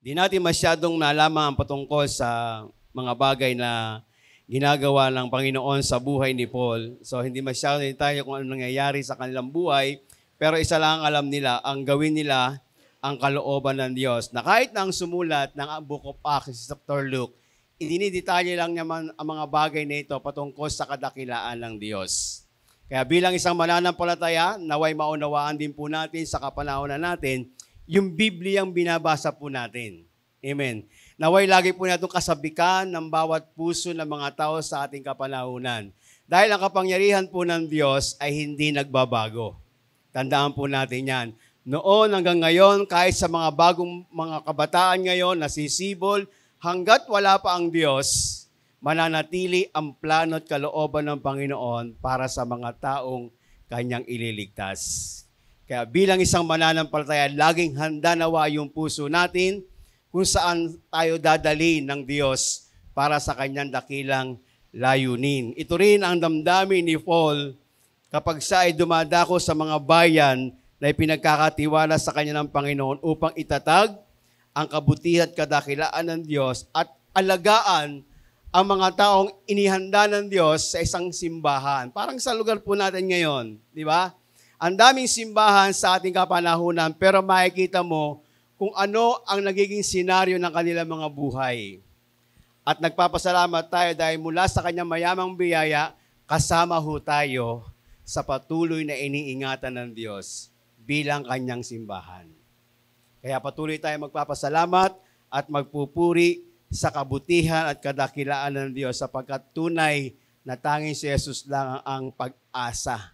Di natin masyadong nalaman ang patungkol sa mga bagay na ginagawa ng Panginoon sa buhay ni Paul. So hindi masyadong tayo kung ano nangyayari sa kanilang buhay, pero isa lang ang alam nila, ang gawin nila ang kalooban ng Diyos. Na kahit na ang sumulat ng Book of Acts, si Dr. Luke, idinidetalye lang naman ang mga bagay na ito patungkol sa kadakilaan ng Diyos. Kaya bilang isang mananampalataya, naway maunawaan din po natin sa kapanahonan natin, yung Bibliyang binabasa po natin. Amen. Naway lagi po natin kasabikan ng bawat puso ng mga tao sa ating kapanahunan. Dahil ang kapangyarihan po ng Diyos ay hindi nagbabago. Tandaan po natin yan. Noon hanggang ngayon, kahit sa mga bagong mga kabataan ngayon, nasisibol, hanggat wala pa ang Diyos, mananatili ang plano at kalooban ng Panginoon para sa mga taong Kanyang ililigtas. Kaya bilang isang mananampalataya, laging handa nawa yung puso natin kung saan tayo dadalhin ng Diyos para sa Kanyang dakilang layunin. Ito rin ang damdamin ni Paul kapag siya ay dumadako sa mga bayan na ipinagkakatiwala sa Kanya ng Panginoon upang itatag ang kabutihan at kadakilaan ng Diyos at alagaan ang mga taong inihanda ng Diyos sa isang simbahan. Parang sa lugar po natin ngayon, di ba? Ang daming simbahan sa ating kapanahunan, pero makikita mo kung ano ang nagiging senaryo ng kanilang mga buhay. At nagpapasalamat tayo dahil mula sa Kanyang mayamang biyaya, kasama ho tayo sa patuloy na iniingatan ng Diyos bilang Kanyang simbahan. Kaya patuloy tayo magpapasalamat at magpupuri sa kabutihan at kadakilaan ng Diyos sapagkat tunay na tanging si Jesus lang ang pag-asa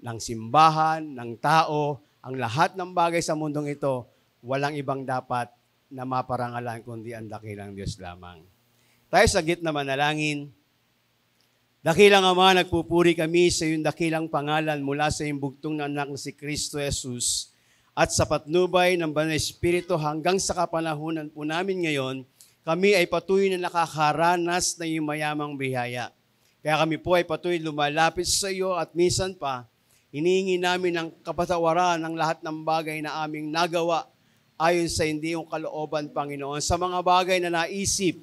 ng simbahan, ng tao, ang lahat ng bagay sa mundong ito, walang ibang dapat na maparangalan kundi ang dakilang Diyos lamang. Tayo sa gitna manalangin. Dakilang Ama, nagpupuri kami sa iyong dakilang pangalan mula sa iyong bugtong na anak na si Kristo Jesus at sa patnubay ng Banal na Espiritu hanggang sa kapanahunan po namin ngayon, kami ay patuloy na nakakaranas ng iyong mayamang biyaya. Kaya kami po ay patuloy lumalapit sa iyo at minsan pa, hinihingi namin ang kapatawaran ng lahat ng bagay na aming nagawa ayon sa hindi yung kalooban, Panginoon. Sa mga bagay na naisip,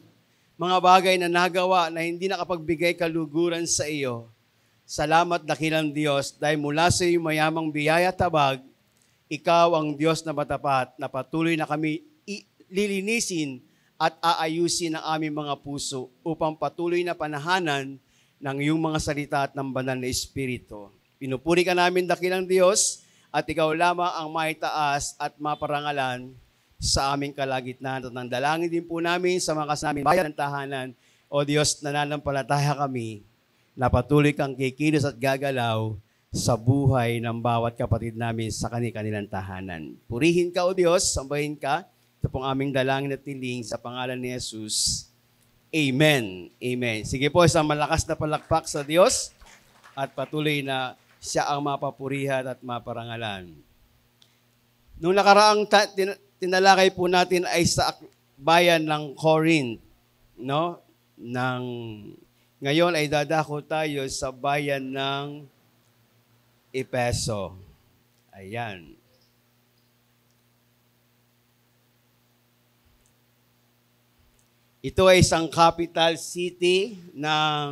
mga bagay na nagawa na hindi nakapagbigay kaluguran sa iyo. Salamat dakilang Diyos dahil mula sa iyong mayamang biyaya tabag, ikaw ang Diyos na matapat na patuloy na kami lilinisin at aayusin ang aming mga puso upang patuloy na panahanan ng iyong mga salita at ng Banal na Espiritu. Pinupuri ka namin dakilang Diyos at ikaw lamang ang maitaas at maparangalan sa aming kalagitnaan. At nandalangin din po namin sa mga kasaming bayan ng tahanan. O Diyos, nananampalataya kami na patuloy kang kikilos at gagalaw sa buhay ng bawat kapatid namin sa kanilang tahanan. Purihin ka, O Diyos, sambahin ka. Ito pong aming dalangin at tiling sa pangalan ni Jesus. Amen. Amen. Sige po, isang malakas na palakpak sa Diyos at patuloy na siya ang mapapurihan at maparangalan. Nung nakaraang tinalakay po natin ay sa bayan ng Corinth, no? Ngayon ay dadako tayo sa bayan ng Efeso. Ayan. Ito ay isang capital city ng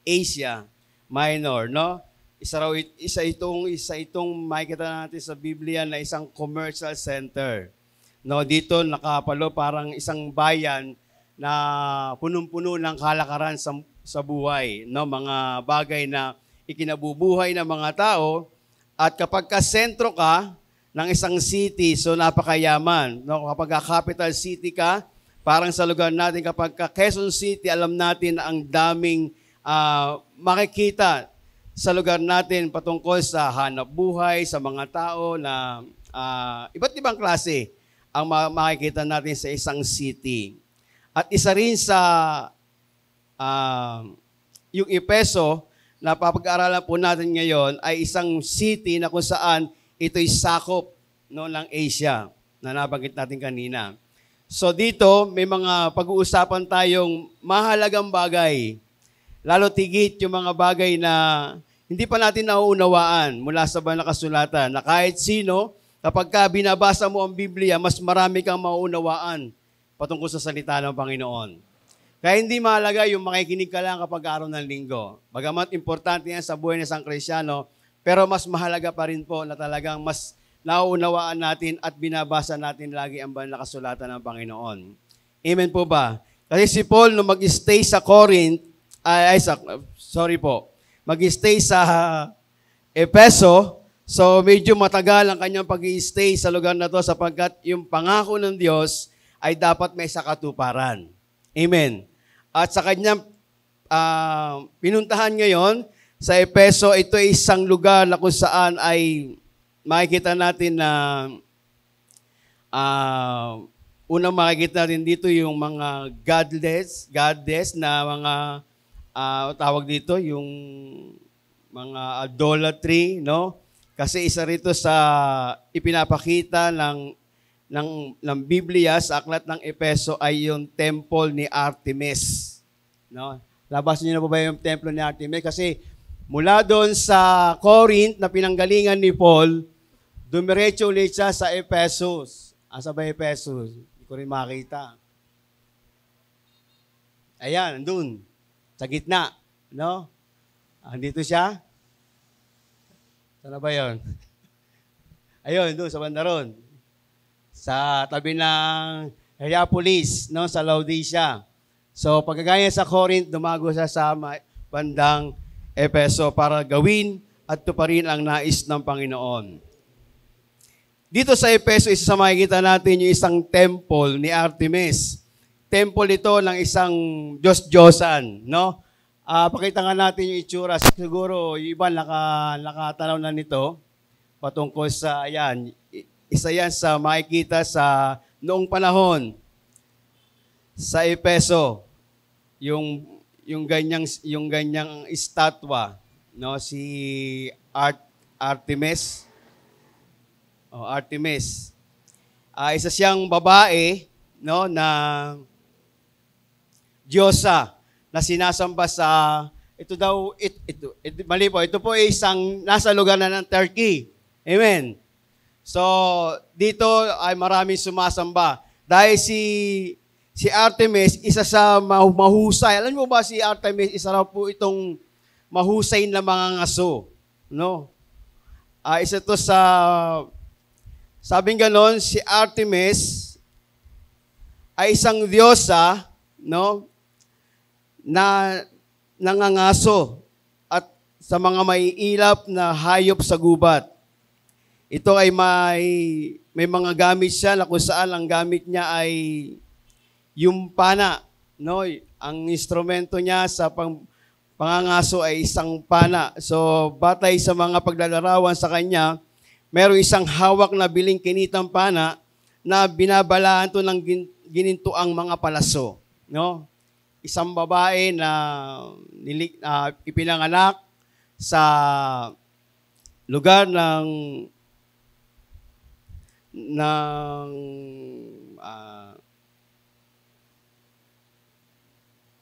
Asia Minor, no? Isa itong makikita natin sa Biblia na isang commercial center. No, dito nakapalo parang isang bayan na punong-puno ng kalakaran sa buhay, no, mga bagay na ikinabubuhay ng mga tao at kapag ka-sentro ka ng isang city, so napakayaman, no, kapag capital city ka, parang sa lugar natin kapag Quezon City, alam natin na ang daming makikita sa lugar natin patungkol sa hanap buhay, sa mga tao na iba't ibang klase ang makikita natin sa isang city. At isa rin sa yung Efeso na papag-aralan po natin ngayon ay isang city na kung saan ito'y sakop, no, ng Asia na nabanggit natin kanina. So dito may mga pag-uusapan tayong mahalagang bagay. Lalo tigit yung mga bagay na hindi pa natin nauunawaan mula sa banal na kasulatan na kahit sino, kapag ka binabasa mo ang Biblia, mas marami kang mauunawaan patungkol sa salita ng Panginoon. Kaya hindi mahalaga yung makikinig ka lang kapag araw ng linggo. Bagamat importante yan sa buhay ng isang Kristyano, pero mas mahalaga pa rin po na talagang mas nauunawaan natin at binabasa natin lagi ang banal na kasulatan ng Panginoon. Amen po ba? Kasi si Paul, nung mag-stay sa Corinth, mag-stay sa Efeso, so medyo matagal ang kanyang pag-stay sa lugar na to sapagkat yung pangako ng Diyos ay dapat may sakatuparan. Amen. At sa kanyang pinuntahan ngayon sa Efeso, ito ay isang lugar na kung saan ay makikita natin na unang makikita natin dito yung mga goddess na mga tawag dito, yung mga idolatry, no? Kasi isa rito sa ipinapakita ng Biblia sa aklat ng Efeso ay yung temple ni Artemis. No? Labasan niyo na po ba yung temple ni Artemis? Kasi mula doon sa Corinth na pinanggalingan ni Paul, dumiretso ulit siya sa Ephesus. Asa ba Ephesus? Hindi ko rin makita. Ayan, andun. Sa gitna. No? Andito siya. Sana ba yun? Ayun, doon sa banda ron. Sa tabi ng Hierapolis, no, sa Laodicea. So, pagkagaya sa Corinth, dumago siya sa bandang Efeso para gawin at tuparin ang nais ng Panginoon. Dito sa Efeso, isa sa makikita natin yung isang temple ni Artemis. Temple ito ng isang Diyos-Diyosan, no? Pakita nga natin yung itsura. Siguro, yung iba nakatanaw na nito patungkol sa, ayan, isa yan sa makikita sa noong panahon sa Efeso, yung ganyang estatwa, no, si Artemis. Artemis. Isa siyang babae, no, na diyosa na sinasamba sa mali po, ito po ay isang nasa lugar na ng Turkey. Amen. So, dito ay maraming sumasamba. Dahil si Artemis, isa sa mahusay. Alam mo ba si Artemis, isa raw po itong mahusay na mga ngaso. No? Isa to sa, sabing ganon, si Artemis ay isang diyosa, no, na nangangaso at sa mga maiilap na hayop sa gubat. Ito ay may mga gamit siya na kung saan ang gamit niya ay yung pana, no? Ang instrumento niya sa pangangaso ay isang pana. So, batay sa mga paglalarawan sa kanya, mayroong isang hawak na biling kinitang pana na binabalaan to ng ginintuang mga palaso, no? Isang babae na ipinanganak sa lugar ng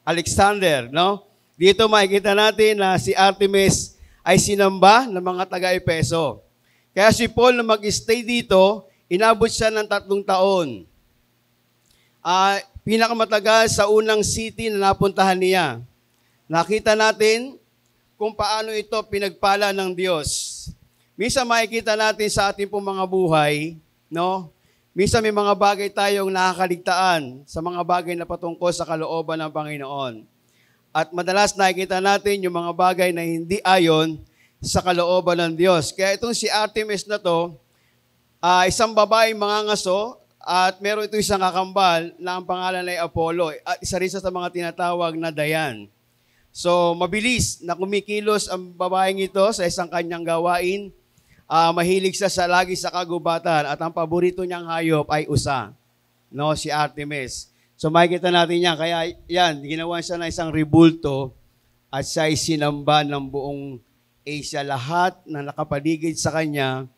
Alexander, no? Dito makikita natin na si Artemis ay sinamba ng mga taga-Efeso. Kaya si Paul na mag-stay dito, inabot siya ng 3 taon. Pinakamatagal sa unang city na napuntahan niya. Nakita natin kung paano ito pinagpala ng Diyos. Minsan makikita natin sa ating pong mga buhay, no? Minsan may mga bagay tayong nakakaligtaan sa mga bagay na patungkol sa kalooban ng Panginoon. At madalas nakikita natin yung mga bagay na hindi ayon sa kalooban ng Diyos. Kaya itong si Artemis na to, isang babaeng mangangaso, at meron ito isang kakambal na ang pangalan ay Apollo. At isa rin sa mga tinatawag na Dayan. So, mabilis na kumikilos ang babaeng ito sa isang kanyang gawain. Mahilig siya lagi sa kagubatan at ang paborito niyang hayop ay usa, no, si Artemis. So makikita natin yan. Kaya yan, ginawa siya ng isang rebulto at siya ay sinamba ng buong Asia. Lahat na nakapaligid sa kanya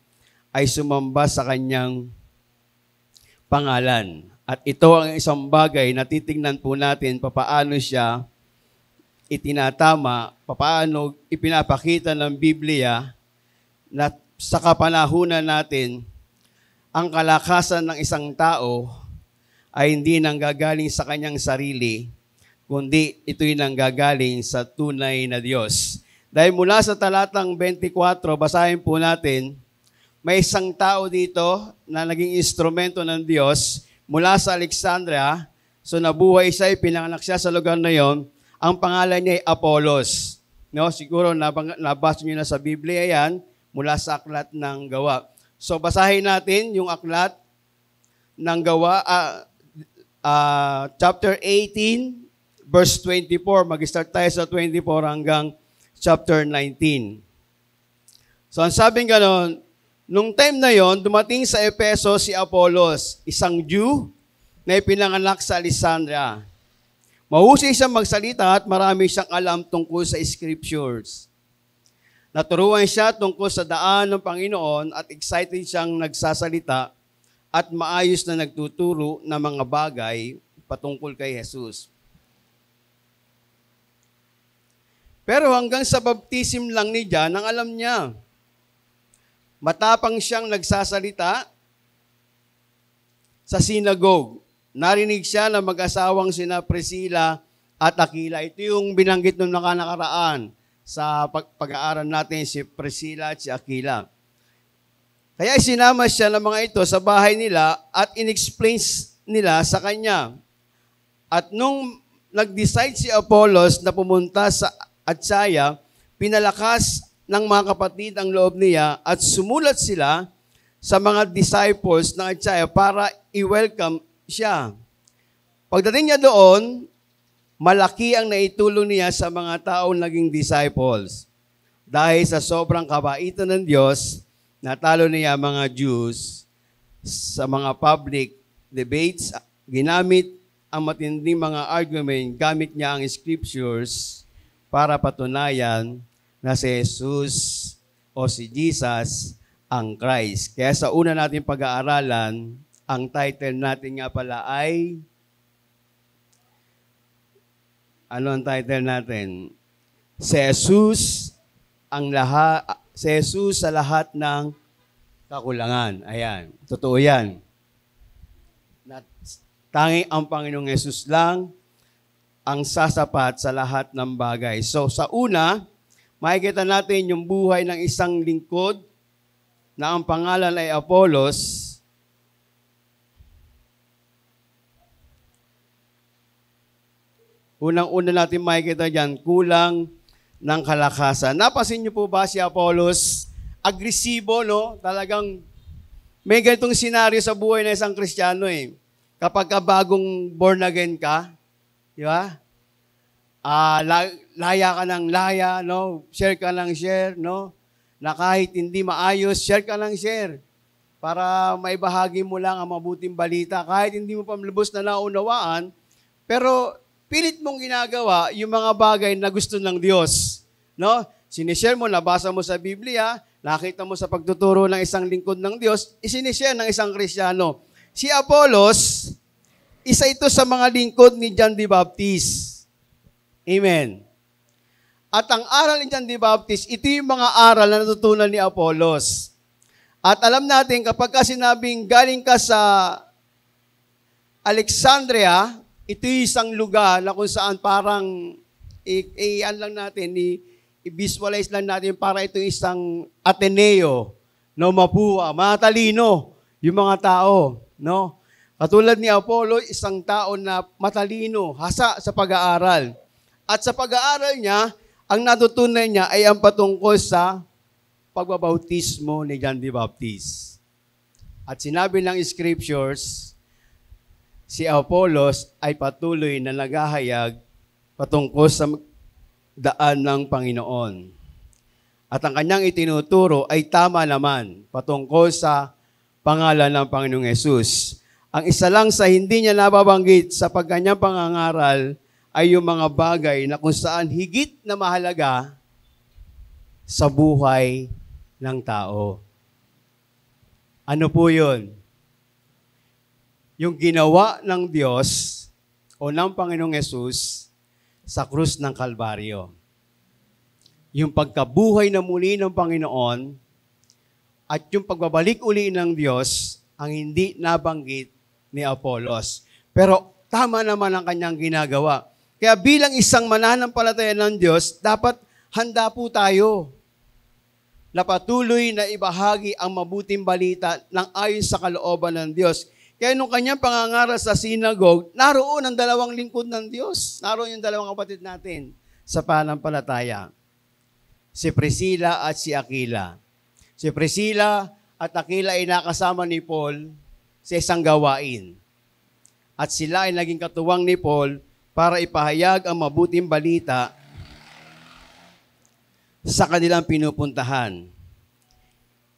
ay sumamba sa kanyang pangalan. At ito ang isang bagay na titingnan po natin papaano siya itinatama, papaano ipinapakita ng Biblia na sa kapanahunan natin ang kalakasan ng isang tao ay hindi nanggagaling sa kanyang sarili, kundi ito'y nanggagaling sa tunay na Diyos. Dahil mula sa talatang 24, basahin po natin, may isang tao dito na naging instrumento ng Diyos mula sa Alexandria. So nabuhay siya, pinanganak siya sa lugar na yon. Ang pangalan niya ay Apollos. No, siguro nabasa niyo na sa Biblia yan mula sa aklat ng Gawa. So basahin natin yung aklat ng Gawa, chapter 18, verse 24. Mag-start tayo sa 24 hanggang chapter 19. So ang sabing ganon, nung time na yon, dumating sa Efeso si Apollos, isang Jew na ipinanganak sa Alexandria. Mahusay siyang magsalita at marami siyang alam tungkol sa scriptures. Naturuan siya tungkol sa daan ng Panginoon at excited siyang nagsasalita at maayos na nagtuturo ng mga bagay patungkol kay Jesus. Pero hanggang sa baptism lang ni John, ang alam niya. Matapang siyang nagsasalita sa synagogue. Narinig siya na mag-asawang sina Priscilla at Aquila. Ito yung binanggit nung nakaraan sa pag-aaral natin, si Priscilla at si Aquila. Kaya sinama siya ng mga ito sa bahay nila at in-explain nila sa kanya. At nung nag-decide si Apollos na pumunta sa Atsaya, pinalakas ng mga kapatid ang loob niya at sumulat sila sa mga disciples ng Atsaya para i-welcome siya. Pagdating niya doon, malaki ang naitulong niya sa mga taong naging disciples. Dahil sa sobrang kabaitan ng Diyos, natalo niya mga Jews sa mga public debates. Ginamit ang matinding mga argument, gamit niya ang scriptures para patunayan na si Jesus o si Jesus ang Christ. Kaya sa una natin pag-aaralan, ang title natin nga pala ay, ano ang title natin? Si Jesus sa lahat ng kakulangan. Ayan, totoo yan. Tanging ang Panginoong Jesus lang ang sasapat sa lahat ng bagay. So sa una, makikita natin yung buhay ng isang lingkod na ang pangalan ay Apollos. Unang-una natin makikita dyan, kulang ng kalakasan. Napansin niyo po ba si Apollos? Agresibo, no? Talagang may ganitong senaryo sa buhay ng isang Kristiyano eh. Kapag ka bagong born again ka, di ba? Laya ka ng laya, no? Share ka ng share, no? Na kahit hindi maayos, share ka ng share. Para maibahagi mo lang ang mabuting balita. Kahit hindi mo pa lubos na naunawaan, pero pilit mong ginagawa yung mga bagay na gusto ng Diyos. No? Sinishare mo, nabasa mo sa Biblia, nakita mo sa pagtuturo ng isang lingkod ng Diyos, isinishare ng isang Kristiyano. Si Apollos, isa ito sa mga lingkod ni John the Baptist. Amen. At ang aral ni John the Baptist, ito yung mga aral na natutunan ni Apollos. At alam natin, kapag ka sinabing galing ka sa Alexandria, ito yung isang lugar na kung saan parang i-visualize lang natin para ito isang Ateneo, no, Mapua, matalino yung mga tao, no? Katulad ni Apollo, isang tao na matalino, hasa sa pag-aaral. At sa pag-aaral niya, ang natutunan niya ay ang patungkol sa pagbabautismo ni John the Baptist. At sinabi ng scriptures, si Apollos ay patuloy na naghahayag patungkol sa daan ng Panginoon. At ang kanyang itinuturo ay tama naman patungkol sa pangalan ng Panginoong Yesus. Ang isa lang sa hindi niya nababanggit sa pagkanyang pangangaral ay yung mga bagay na kung saan higit na mahalaga sa buhay ng tao. Ano po yun? Yung ginawa ng Diyos o ng Panginoong Yesus sa krus ng Kalbaryo. Yung pagkabuhay na muli ng Panginoon at yung pagbabalik uli ng Diyos ang hindi nabanggit ni Apollos. Pero tama naman ang kanyang ginagawa. Kaya bilang isang mananampalataya ng Diyos, dapat handa po tayo na patuloy na ibahagi ang mabuting balita ng ayon sa kalooban ng Diyos. Kaya nung kanyang pangangaral sa synagogue, naroon ang dalawang lingkod ng Diyos. Naroon yung dalawang kapatid natin sa pananampalataya. Si Priscilla at si Aquila. Si Priscilla at Aquila ay nakasama ni Paul sa isang gawain. At sila ay naging katuwang ni Paul para ipahayag ang mabuting balita sa kanilang pinupuntahan.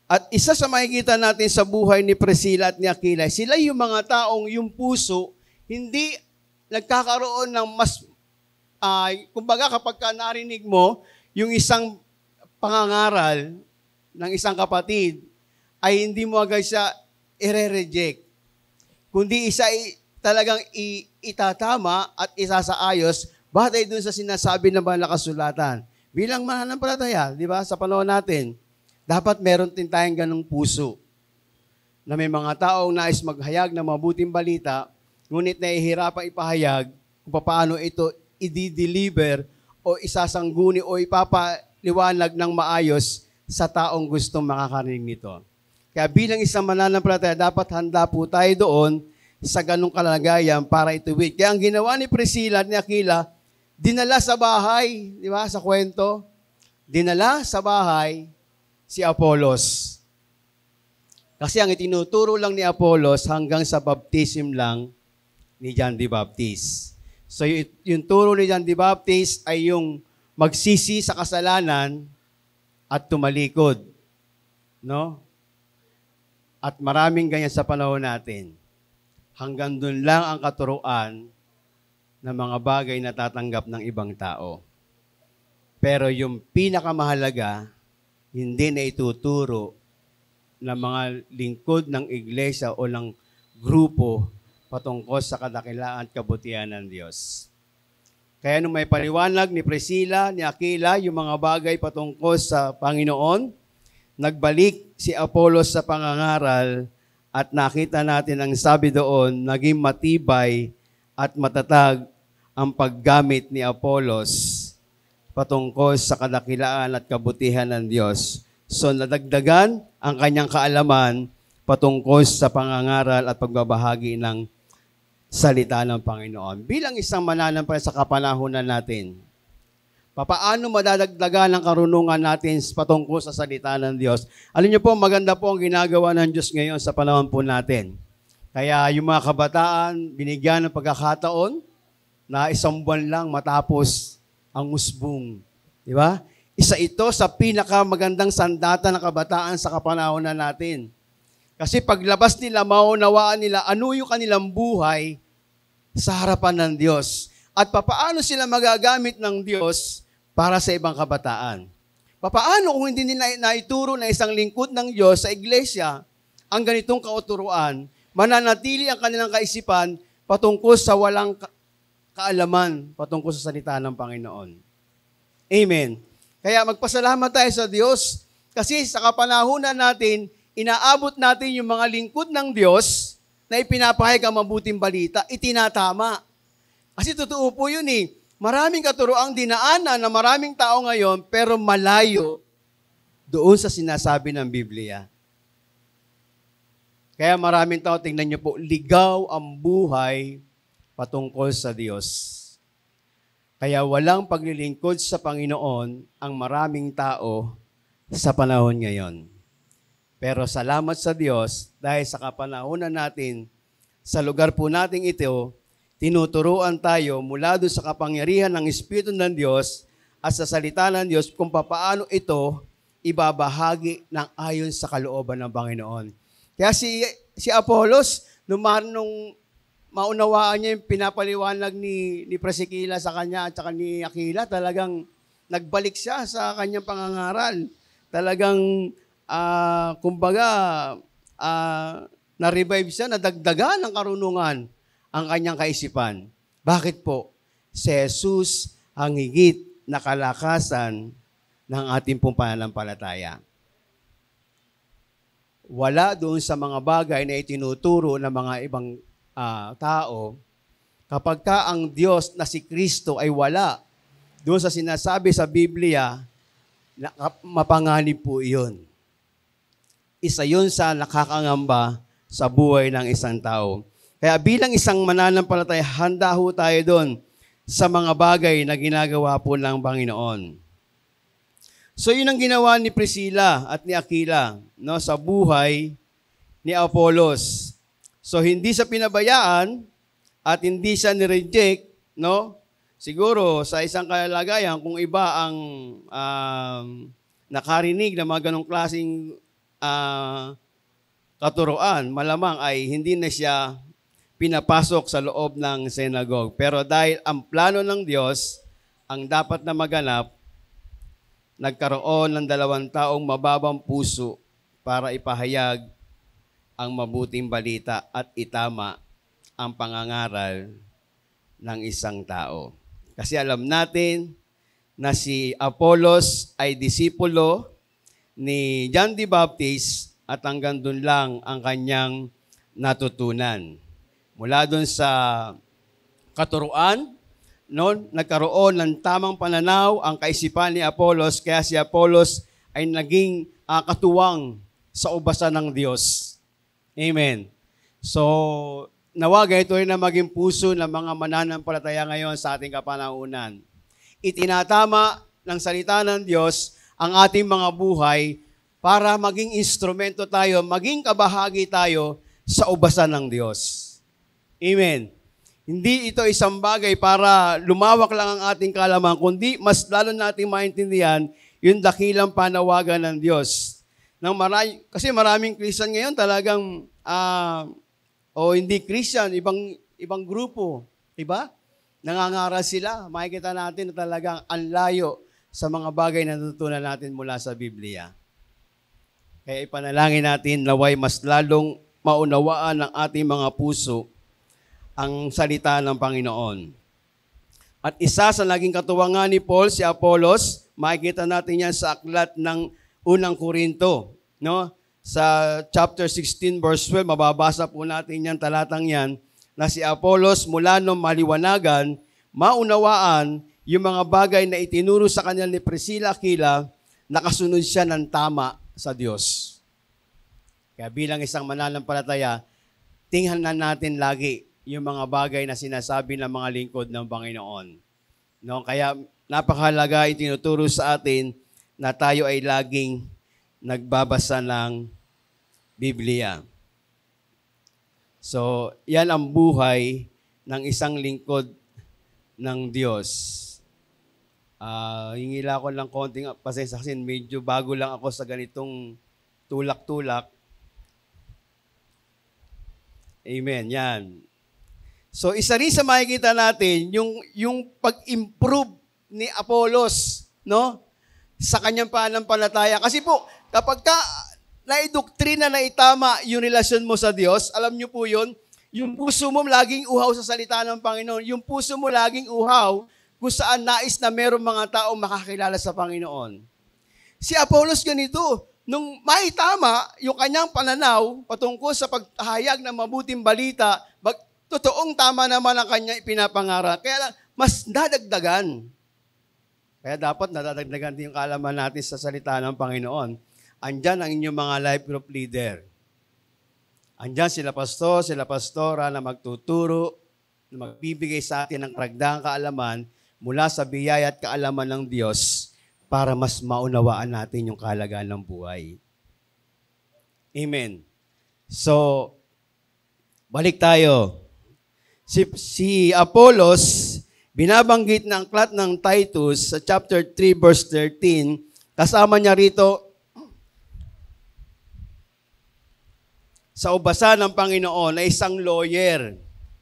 At isa sa makikita natin sa buhay ni Priscilla at ni Aquila, sila yung mga taong yung puso, hindi nagkakaroon ng mas, kumbaga kapag ka narinig mo, yung isang pangangaral ng isang kapatid, ay hindi mo agad siya i-reject. Kundi isa talagang itatama at isasaayos batay dun sa sinasabi ng mga nakasulatan. Bilang mananampalataya, di ba, sa panahon natin, dapat meron din tayong ganong puso na may mga taong nais maghayag ng mabuting balita, ngunit nahihirapang ipahayag kung paano ito i-deliver o isasangguni o ipapaliwanag ng maayos sa taong gustong makakarinig nito. Kaya bilang isang mananampalataya, dapat handa po tayo doon sa ganong kalagayan para ituwid. Kaya ang ginawa ni Priscilla at ni Aquila, dinala sa bahay, di ba, sa kwento, dinala sa bahay si Apollos. Kasi ang itinuturo lang ni Apollos hanggang sa baptism lang ni John the Baptist. So yung turo ni John the Baptist ay yung magsisi sa kasalanan at tumalikod. No? At maraming ganyan sa panahon natin. Hanggang doon lang ang katuruan ng mga bagay na tatanggap ng ibang tao. Pero yung pinakamahalaga, hindi na ituturo ng mga lingkod ng iglesia o ng grupo patungkol sa kadakilaan at kabutihan ng Diyos. Kaya nung may paliwanag ni Priscilla, ni Aquila, yung mga bagay patungkol sa Panginoon, nagbalik si Apollos sa pangangaral at nakita natin ang sabi doon, naging matibay at matatag ang paggamit ni Apollos patungkol sa kadakilaan at kabutihan ng Diyos. So nadagdagan ang kanyang kaalaman patungkol sa pangangaral at pagbabahagi ng salita ng Panginoon. Bilang isang mananampalataya sa kapanahunan natin, paano madadagdagan ang karunungan natin patungkol sa salita ng Diyos? Alam niyo po, maganda po ang ginagawa ng Diyos ngayon sa panahon po natin. Kaya yung mga kabataan, binigyan ng pagkakataon na isang buwan lang matapos ang usbong. Di ba? Isa ito sa pinakamagandang sandata ng kabataan sa kapanahonan natin. Kasi paglabas nila, maunawaan nila ano yung kanilang buhay sa harapan ng Diyos. At papaano sila magagamit ng Diyos para sa ibang kabataan. Papaano kung hindi nila naituro na isang lingkod ng Diyos sa iglesia ang ganitong kauturuan, mananatili ang kanilang kaisipan patungkol sa walang kaalaman patungkol sa salita ng Panginoon. Amen. Kaya magpasalamat tayo sa Diyos kasi sa kapanahunan natin, inaabot natin yung mga lingkod ng Diyos na ipinapahayag ang mabuting balita, itinatama. Kasi totoo po yun eh. Maraming katuroang dinaanan na maraming tao ngayon pero malayo doon sa sinasabi ng Biblia. Kaya maraming tao, tingnan niyo po, ligaw ang buhay patungkol sa Diyos. Kaya walang paglilingkod sa Panginoon ang maraming tao sa panahon ngayon. Pero salamat sa Diyos dahil sa kapanahunan natin, sa lugar po nating ito, tinuturuan tayo mula doon sa kapangyarihan ng Espiritu ng Diyos at sa salita ng Diyos kung paano ito ibabahagi ng ayon sa kalooban ng Panginoon. Kaya si Apollos, nung maunawaan niya yung pinapaliwanag ni Priscilla sa kanya at saka ni Aquila, talagang nagbalik siya sa kanyang pangangaral. Talagang, na-revive siya, nadagdagan ng karunungan ang kanyang kaisipan. Bakit po? Si Jesus ang higit na kalakasan ng ating pong pananampalataya. Wala doon sa mga bagay na itinuturo ng mga ibang tao Kapag ka ang Diyos na si Kristo ay wala, doon sa sinasabi sa Biblia, mapanganib po iyon. Isa yun sa nakakangamba sa buhay ng isang tao. Kaya bilang isang mananampalataya, handa ho tayo doon sa mga bagay na ginagawa po ng Panginoon. So yun ang ginawa ni Priscilla at ni Aquila, no, sa buhay ni Apollos. So hindi sa pinabayaan at hindi siya ni-reject, no? Siguro sa isang kalagayan, kung iba ang nakarinig na mga ganong klaseng katuruan, malamang ay hindi na siya pinapasok sa loob ng synagogue. Pero dahil ang plano ng Diyos, ang dapat na maganap, nagkaroon ng 2 taong mababang puso para ipahayag ang mabuting balita at itama ang pangangaral ng isang tao. Kasi alam natin na si Apollos ay disipulo ni John the Baptist at hanggang doon lang ang kanyang natutunan. Mula doon sa katuruan, no, nagkaroon ng tamang pananaw ang kaisipan ni Apollos, kaya si Apollos ay naging katuwang sa ubasan ng Diyos. Amen. So, nawaga ito rin na maging puso ng mga mananampalataya ngayon sa ating kapanahunan. Itinatama ng salita ng Diyos ang ating mga buhay para maging instrumento tayo, maging kabahagi tayo sa ubasan ng Diyos. Amen. Hindi ito isang bagay para lumawak lang ang ating kaalaman, kundi mas lalo nating maintindihan yung dakilang panawagan ng Diyos. Kasi maraming Christian ngayon talagang o hindi Christian, ibang grupo, diba? Nangangaral sila. Makikita natin na talagang ang layo sa mga bagay na natutunan natin mula sa Biblia. Kaya ipanalangin natin naway mas lalong maunawaan ng ating mga puso ang salita ng Panginoon. At isa sa naging katuwangan ni Paul, si Apollos, makikita natin yan sa aklat ng Unang Korinto, no? Sa chapter 16 verse 12, mababasa po natin yan, talatang yan, na si Apollos mula nung maliwanagan, maunawaan yung mga bagay na itinuro sa kanya ni Priscilla Aquila, nakasunod siya ng tama sa Diyos. Kaya bilang isang mananampalataya, tingnan natin lagi yung mga bagay na sinasabi ng mga lingkod ng Panginoon. No? Kaya napakahalaga itinuturo sa atin na tayo ay laging nagbabasa ng Biblia. So, yan ang buhay ng isang lingkod ng Diyos. Hingila ko lang konting pasensya kasi medyo bago lang ako sa ganitong tulak-tulak. Amen, yan. So, isa rin sa makikita natin, yung pag-improve ni Apollos, no? Sa kanyang pananampalataya. Kasi po, kapag ka naidoktrina na itama yung relasyon mo sa Diyos, alam niyo po yun, yung puso mo laging uhaw sa salita ng Panginoon. Yung puso mo laging uhaw kung saan nais na mayroong mga taong makakilala sa Panginoon. Si Apollos ganito, nung maitama yung kanyang pananaw patungkol sa paghahayag ng mabuting balita, totoong tama naman ang kanya ipinapangarap. Kaya mas dadagdagan. Kaya dapat nadadagdagan din yung kaalaman natin sa salita ng Panginoon. Andyan ang inyong mga life group leader. Andyan sila pastora na magtuturo, na magbibigay sa atin ng karagdagang kaalaman mula sa biyaya at kaalaman ng Diyos para mas maunawaan natin yung kahalagaan ng buhay. Amen. So, balik tayo. Si Apollos, binabanggit ng aklat ng Titus sa chapter 3 verse 13, kasama niya rito sa ubasan ng Panginoon na isang lawyer.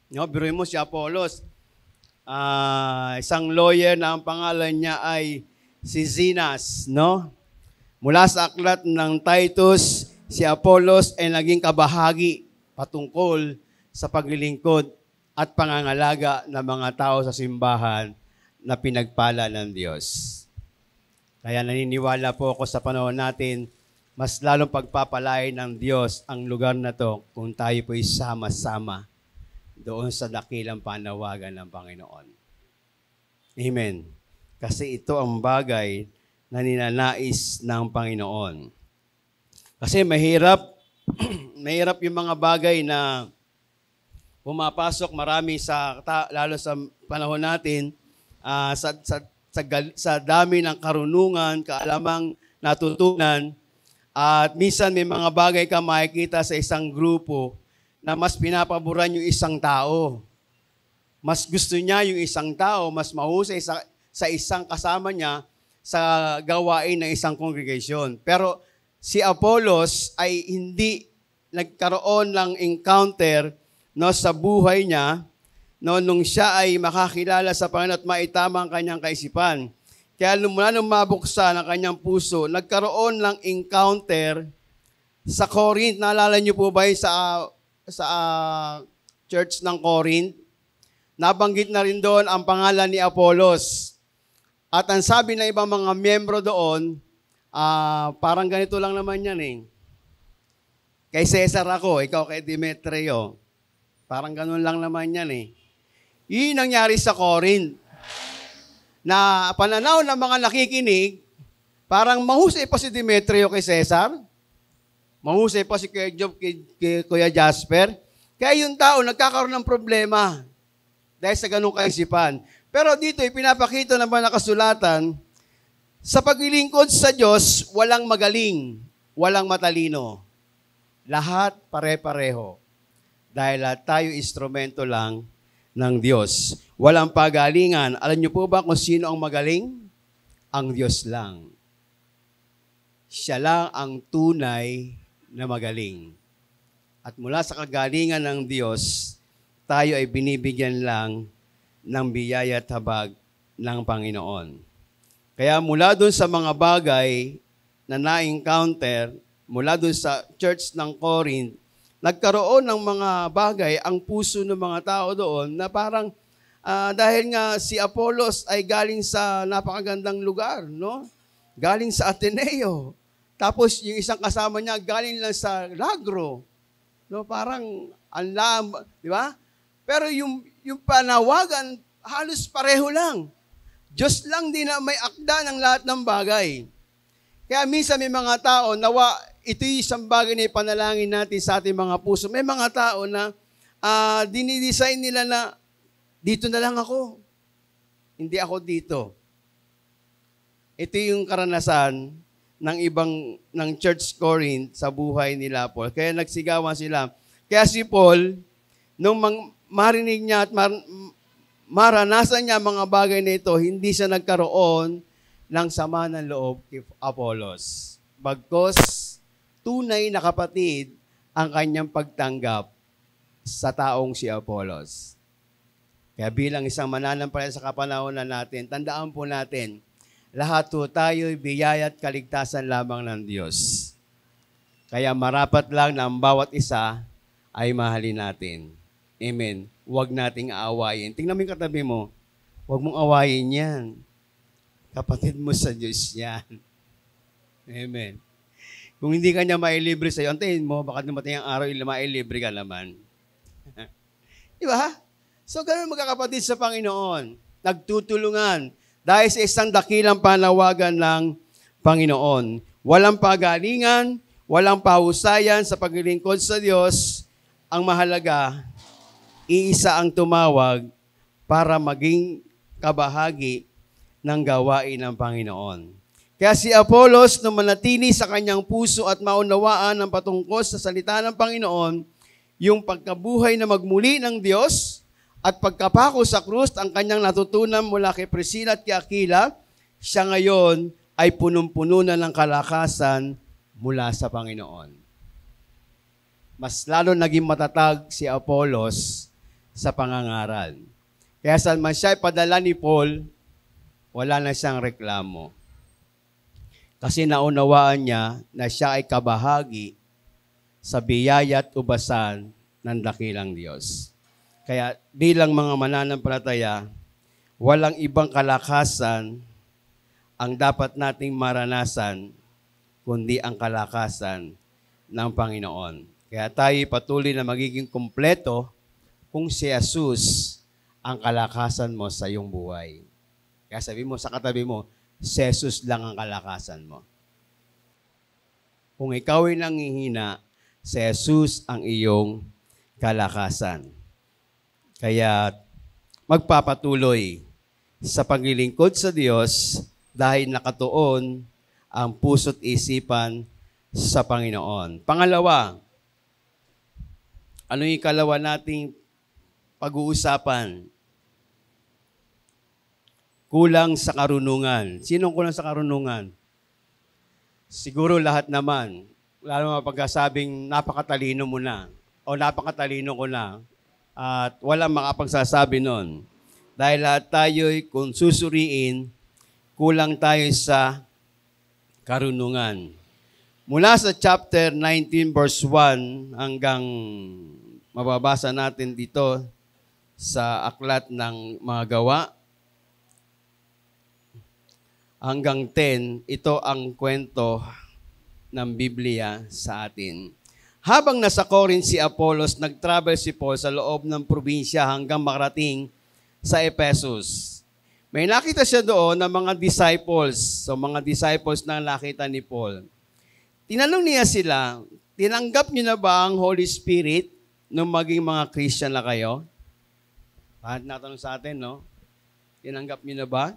No, biruin mo si Apollos. Isang lawyer na ang pangalan niya ay si Zenas, no? Mula sa aklat ng Titus, si Apollos ay naging kabahagi patungkol sa paglilingkod at pangangalaga ng mga tao sa simbahan na pinagpala ng Diyos. Kaya naniniwala po ako sa panahon natin, mas lalong pagpapalain ng Diyos ang lugar na to kung tayo po'y sama-sama doon sa dakilang panawagan ng Panginoon. Amen. Kasi ito ang bagay na ninanais ng Panginoon. Kasi mahirap, mahirap yung mga bagay na pumapasok marami lalo sa panahon natin, sa dami ng karunungan, kaalamang natutunan, at minsan may mga bagay ka makikita sa isang grupo na mas pinapaboran yung isang tao. Mas gusto niya yung isang tao, mas mahusay sa isang kasama niya sa gawain ng isang congregation. Pero si Apollos ay hindi nagkaroon ng encounter sa buhay niya nung siya ay makakilala sa Panginoon at maitama ang kanyang kaisipan. Kaya mula nung mabuksan ang kanyang puso, nagkaroon ng encounter sa Corinth. Naalala niyo po ba sa church ng Corinth? Nabanggit na rin doon ang pangalan ni Apollos. At ang sabi ng ibang mga miyembro doon, parang ganito lang naman yan eh. Kay Cesar ako, ikaw kay Demetrio. Parang ganun lang naman yan eh. Yun nangyari sa Corinth. Na pananaw ng mga nakikinig, parang mahusay pa si Demetrio kay Cesar. Mahusay pa si Kuya Job kay Kuya Jasper. Kaya yung tao nagkakaroon ng problema dahil sa ganung kaisipan. Pero dito, ipinapakita naman na kasulatan, sa paglilingkod sa Diyos, walang magaling, walang matalino. Lahat pare-pareho. Dahil tayo instrumento lang ng Diyos. Walang pagalingan. Alam niyo po ba kung sino ang magaling? Ang Diyos lang. Siya lang ang tunay na magaling. At mula sa kagalingan ng Diyos, tayo ay binibigyan lang ng biyaya at habag ng Panginoon. Kaya mula doon sa mga bagay na na-encounter, mula doon sa church ng Corinth, nagkaroon ng mga bagay ang puso ng mga tao doon na parang dahil nga si Apollos ay galing sa napakagandang lugar, no? Galing sa Ateneo. Tapos yung isang kasama niya galing lang sa Lagro. No, parang di ba? Pero yung panawagan, halos pareho lang. Diyos lang din na may akda ng lahat ng bagay. Kaya minsan may mga tao, ito yung isang bagay na ipanalangin natin sa ating mga puso. May mga tao na dinidesign nila na dito na lang ako. Hindi ako dito. Ito yung karanasan ng Church Corinth sa buhay nila Paul. Kaya nagsigawan sila. Kaya si Paul, nung marinig niya at maranasan niya mga bagay na ito, hindi siya nagkaroon ng sama ng loob kay Apollos. Bagkos, tunay na kapatid ang kanyang pagtanggap sa taong si Apollos. Kaya bilang isang mananampalataya sa kapanahonan natin, tandaan po natin, lahat po tayo'y biyaya at kaligtasan lamang ng Diyos. Kaya marapat lang na ang bawat isa ay mahalin natin. Amen. Huwag nating aawayin. Tingnan mo yung katabi mo. Huwag mong awayin yan. Kapatid mo sa Diyos yan. Amen. Kung hindi ka niya mailibre sa'yo, antayin mo, baka dumating ang araw, mailibre ka naman. Di ba? So, ganun magkakapatid sa Panginoon. Nagtutulungan. Dahil sa isang dakilang panawagan ng Panginoon. Walang pagalingan, walang pahusayan sa paglilingkod sa Diyos. Ang mahalaga, iisa ang tumawag para maging kabahagi ng gawain ng Panginoon. Kaya si Apollos, nung manatili sa kanyang puso at maunawaan ang patungkol sa salita ng Panginoon, yung pagkabuhay na magmuli ng Diyos at pagkapako sa krus, ang kanyang natutunan mula kay Priscilla at kay Aquila, siya ngayon ay punong-puno na ng kalakasan mula sa Panginoon. Mas lalo naging matatag si Apollos sa pangangaral. Kaya saan man siya ipadala ni Paul, wala na siyang reklamo. Kasi naunawaan niya na siya ay kabahagi sa biyaya at ubasan ng dakilang Diyos. Kaya bilang mga mananampalataya, walang ibang kalakasan ang dapat nating maranasan kundi ang kalakasan ng Panginoon. Kaya tayo patuloy na magiging kumpleto kung si Jesus ang kalakasan mo sa iyong buhay. Kaya sabi mo sa katabi mo, si Jesus lang ang kalakasan mo. Kung ikaw ay nanghihina, si Jesus ang iyong kalakasan. Kaya magpapatuloy sa paglilingkod sa Diyos dahil nakatuon ang puso't isipan sa Panginoon. Pangalawa, ano yung ikalawa nating pag-uusapan? Kulang sa karunungan. Sinong kulang sa karunungan? Siguro lahat naman. Lalo mga pagkasabing napakatalino mo na o napakatalino ko na at walang makapagsasabi nun. Dahil lahat tayo'y kung susuriin, kulang tayo sa karunungan. Mula sa chapter 19 verse 1 hanggang mababasa natin dito sa aklat ng mga gawa, hanggang 10, ito ang kwento ng Biblia sa atin. Habang nasa Corinth si Apollos, nag-travel si Paul sa loob ng probinsya hanggang makarating sa Ephesus. May nakita siya doon ng mga disciples. So mga disciples na nakita ni Paul. Tinanong niya sila, tinanggap niyo na ba ang Holy Spirit nung maging mga Christian na kayo? Bakit natanong sa atin, no? Tinanggap niyo na ba?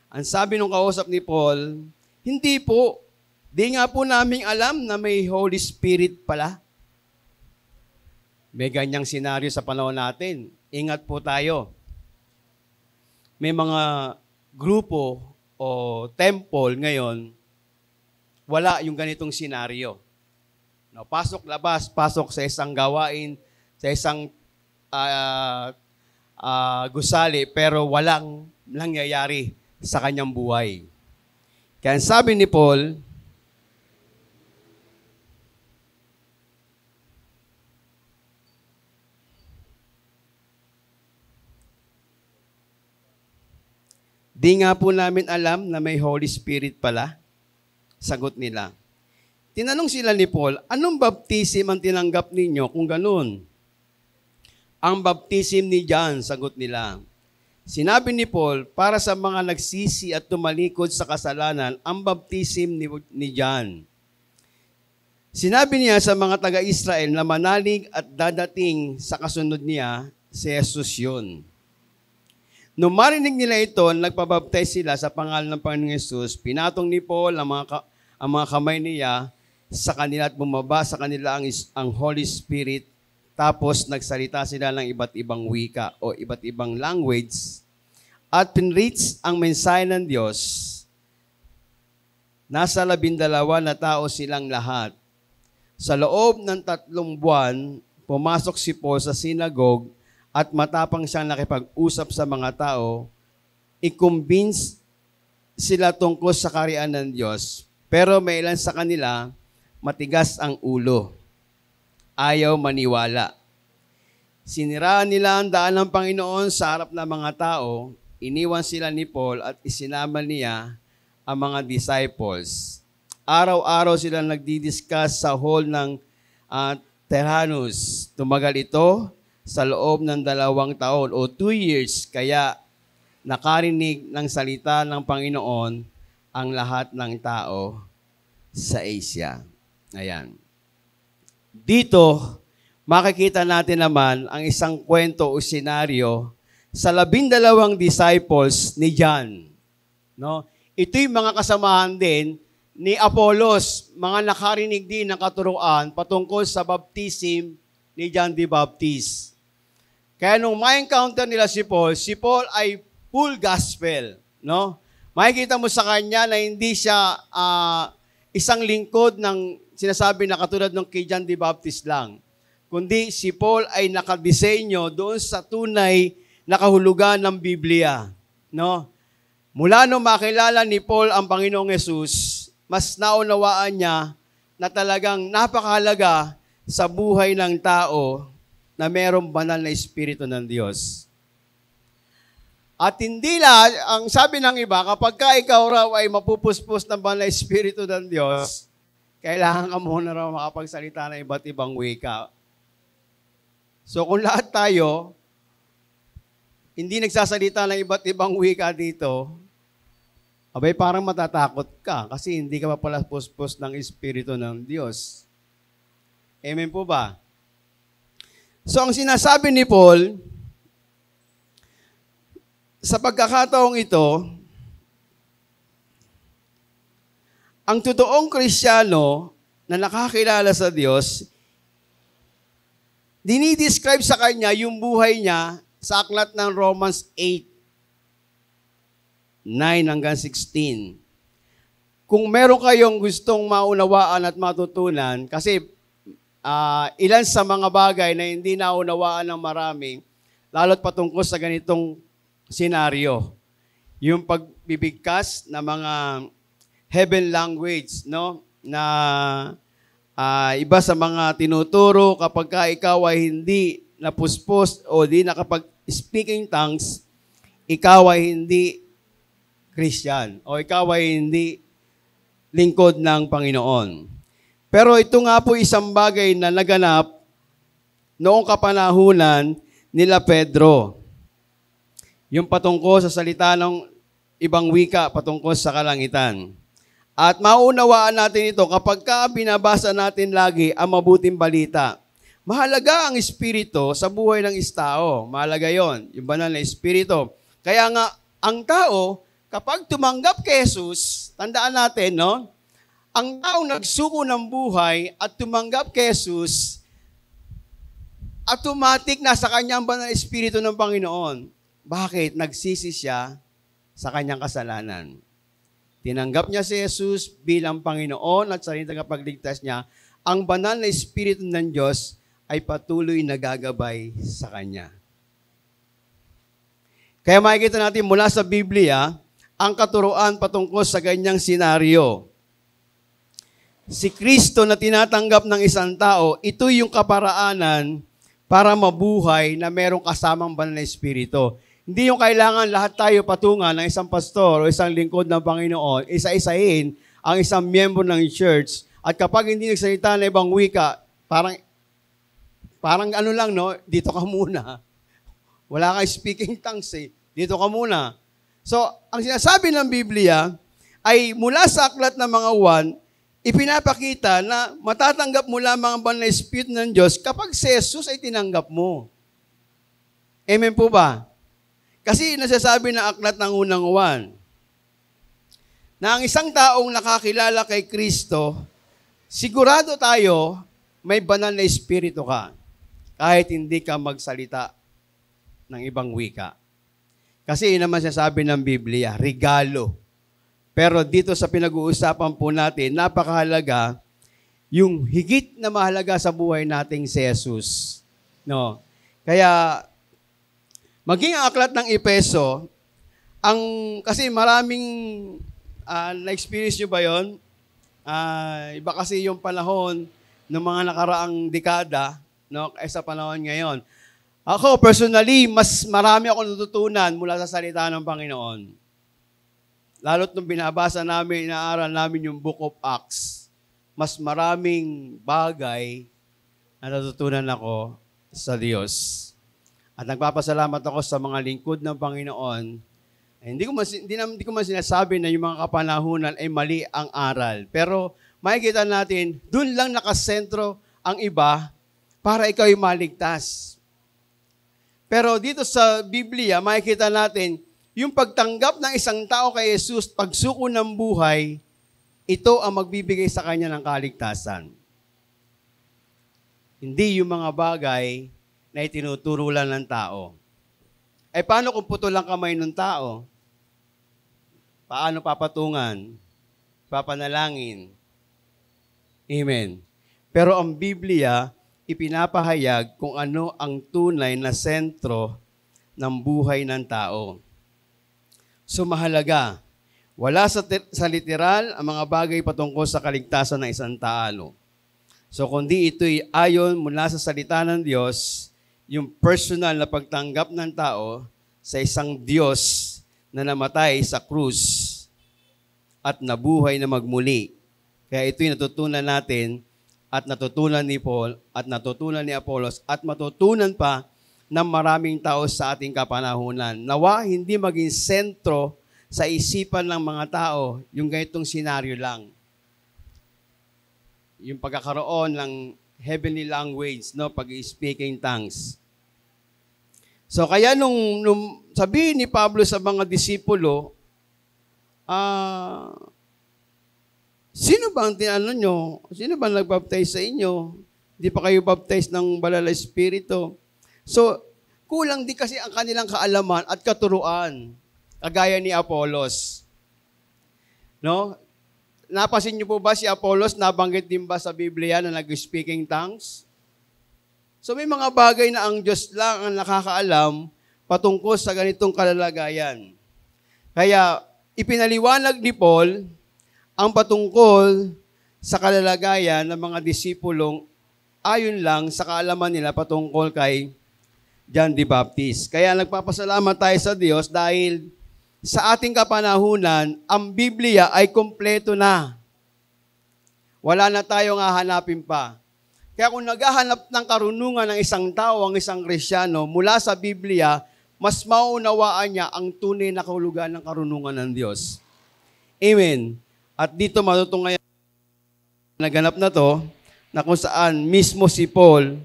Ang sabi nung kausap ni Paul, hindi po. Di nga po namin alam na may Holy Spirit pala. May ganyang senaryo sa panahon natin. Ingat po tayo. May mga grupo o temple ngayon, wala yung ganitong senaryo. No, pasok, labas, pasok sa isang gawain, sa isang gusali, pero walang nangyayari sa kanyang buhay. Kaya sabi ni Paul, di nga po namin alam na may Holy Spirit pala. Sagot nila. Tinanong sila ni Paul, anong baptism ang tinanggap ninyo kung ganun? Ang baptism ni John, sagot nila. Sinabi ni Paul, para sa mga nagsisi at tumalikod sa kasalanan, ang baptism ni John. Sinabi niya sa mga taga-Israel na manalig at dadating sa kasunod niya, si Jesus yun. Nung marinig nila ito, nagpabaptize sila sa pangalan ng Panginoong Jesus. Pinatong ni Paul ang mga kamay niya sa kanila at bumaba sa kanila ang Holy Spirit. Tapos nagsalita sila ng iba't ibang wika o iba't ibang language at pinreach ang mensahe ng Diyos. Nasa 12 na tao silang lahat. Sa loob ng 3 buwan, pumasok si Paul sa sinagogue at matapang siyang nakipag-usap sa mga tao, i-convince sila tungkol sa kaharian ng Diyos. Pero may ilan sa kanila, matigas ang ulo. Ayaw maniwala. Siniraan nila ang daan ng Panginoon sa harap ng mga tao, iniwan sila ni Paul at isinama niya ang mga disciples. Araw-araw sila nagdi-discuss sa hall ng Tyrannus. Tumagal ito sa loob ng 2 taon o 2 years, kaya nakarinig ng salita ng Panginoon ang lahat ng tao sa Asia. Ayan. Dito, makikita natin naman ang isang kwento o senaryo sa 12 disciples ni John. No? Ito'y mga kasamahan din ni Apollos, mga nakarinig din ng katuruan patungkol sa baptism ni John the Baptist. Kaya nung ma-encounter nila si Paul ay full gospel. No? Makikita mo sa kanya na hindi siya isang lingkod ng sinasabi na katulad ng kay John the Baptist lang. Kundi si Paul ay nakadisenyo doon sa tunay na kahulugan ng Biblia. No? Mula nung makilala ni Paul ang Panginoong Yesus, mas naunawaan niya na talagang napakahalaga sa buhay ng tao na mayroong banal na Espiritu ng Diyos. At hindi lang, ang sabi ng iba, kapag ka ikaw raw ay mapupuspos ng banal na Espiritu ng Diyos, kailangan ka muna raw makapagsalita ng iba't ibang wika. So kung lahat tayo, hindi nagsasalita ng iba't ibang wika dito, abay parang matatakot ka kasi hindi ka pa pala puspos ng Espiritu ng Diyos. Amen po ba? So ang sinasabi ni Paul, sa pagkakataong ito, ang totoong Kristiyano na nakakilala sa Diyos, dinidescribe sa kanya yung buhay niya sa aklat ng Romans 8:9-16. Kung meron kayong gustong maunawaan at matutunan, kasi ilan sa mga bagay na hindi naunawaan ng marami, lalo't patungkol sa ganitong senaryo, yung pagbibigkas ng mga heaven language, no? Na iba sa mga tinuturo kapag ka ikaw ay hindi napuspos o di nakapag-speaking tongues, ikaw ay hindi Christian o ikaw ay hindi lingkod ng Panginoon. Pero ito nga po isang bagay na naganap noong kapanahunan nila Pedro. Yung patungkol sa salita ng ibang wika patungkol sa kalangitan. At maunawaan natin ito kapag ka binabasa natin lagi ang mabuting balita. Mahalaga ang Espiritu sa buhay ng istao. Mahalaga yon, yung banal na Espiritu. Kaya nga, ang tao, kapag tumanggap kay Jesus, tandaan natin, no? Ang tao nagsuko ng buhay at tumanggap kay Jesus, automatic na sa kanyang banal na Espiritu ng Panginoon. Bakit? Nagsisi siya sa kanyang kasalanan. Tinanggap niya si Jesus bilang Panginoon at sariling tagapagligtas niya. Ang banal na Espiritu ng Diyos ay patuloy na gagabay sa kanya. Kaya makikita natin mula sa Biblia ang katuruan patungkol sa ganyang senaryo. Si Kristo na tinatanggap ng isang tao, ito yung kaparaanan para mabuhay na merong kasamang banal na Espiritu. Hindi yung kailangan lahat tayo patungan ng isang pastor o isang lingkod ng Panginoon, isa-isahin ang isang miyembro ng church. At kapag hindi nagsalita na ibang wika, parang ano lang, no? Dito ka muna. Wala kang speaking tongues eh. Dito ka muna. So, ang sinasabi ng Biblia ay mula sa aklat ng mga 1, ipinapakita na matatanggap mo lamang ang banal na Espiritu ng Diyos kapag si Jesus ay tinanggap mo. Amen po ba? Kasi nasasabi ng aklat ng unang 1, na ang isang taong nakakilala kay Kristo, sigurado tayo may banal na Espiritu ka, kahit hindi ka magsalita ng ibang wika. Kasi yun naman sinasabi ng Biblia, regalo. Pero dito sa pinag-uusapan po natin, napakahalaga, yung higit na mahalaga sa buhay nating si Jesus. No? Kaya, maging ang aklat ng Efeso, kasi maraming, na-experience nyo ba yun? Iba kasi yung panahon ng mga nakaraang dekada, no, sa panahon ngayon. Ako, personally, mas marami ako natutunan mula sa salita ng Panginoon. Lalo't nung binabasa namin, inaaral namin yung Book of Acts, mas maraming bagay na natutunan ako sa Diyos. At nagpapasalamat ako sa mga lingkod ng Panginoon. Hindi ko man sinasabi na yung mga kapanahunan ay mali ang aral. Pero makikita natin, dun lang nakasentro ang iba para ikaw ay maligtas. Pero dito sa Biblia, makikita natin, yung pagtanggap ng isang tao kay Jesus, pagsuko ng buhay, ito ang magbibigay sa kanya ng kaligtasan. Hindi yung mga bagay na itinuturo lang ng tao. Eh, paano kung putol ang kamay ng tao? Paano papatungan? Papanalangin? Amen. Pero ang Biblia, ipinapahayag kung ano ang tunay na sentro ng buhay ng tao. So mahalaga, wala sa literal ang mga bagay patungkol sa kaligtasan ng isang tao. So kundi ito'y ayon mula sa salita ng Diyos, yung personal na pagtanggap ng tao sa isang Diyos na namatay sa krus at nabuhay na magmuli. Kaya ito'y natutunan natin at natutunan ni Paul at natutunan ni Apollos at matutunan pa ng maraming tao sa ating kapanahunan. Nawa hindi maging sentro sa isipan ng mga tao yung ganitong senaryo lang. Yung pagkakaroon ng heavenly language, no, pag-speaking tongues. So kaya nung sabihin ni Pablo sa mga disipulo, sino bang tinanong nyo? Sino bang nagbaptize sa inyo? Hindi pa kayo baptize ng Banal na Espiritu. So, kulang din kasi ang kanilang kaalaman at katuruan, kagaya ni Apollos. No? Napasin niyo po ba si Apollos, nabanggit din ba sa Biblia na nag-speaking tongues? So may mga bagay na ang Diyos lang ang nakakaalam patungkol sa ganitong kalalagayan. Kaya ipinaliwanag ni Paul ang patungkol sa kalalagayan ng mga disipulong ayon lang sa kaalaman nila patungkol kay John the Baptist. Kaya nagpapasalamat tayo sa Diyos dahil sa ating kapanahunan, ang Biblia ay kompleto na. Wala na tayong hahanapin pa. Kaya kung naghahanap ng karunungan ng isang tao, ang isang Kristiyano, mula sa Biblia, mas maunawaan niya ang tunay na kahulugan ng karunungan ng Diyos. Amen. At dito matutunghayan naganap na to, na kung saan mismo si Paul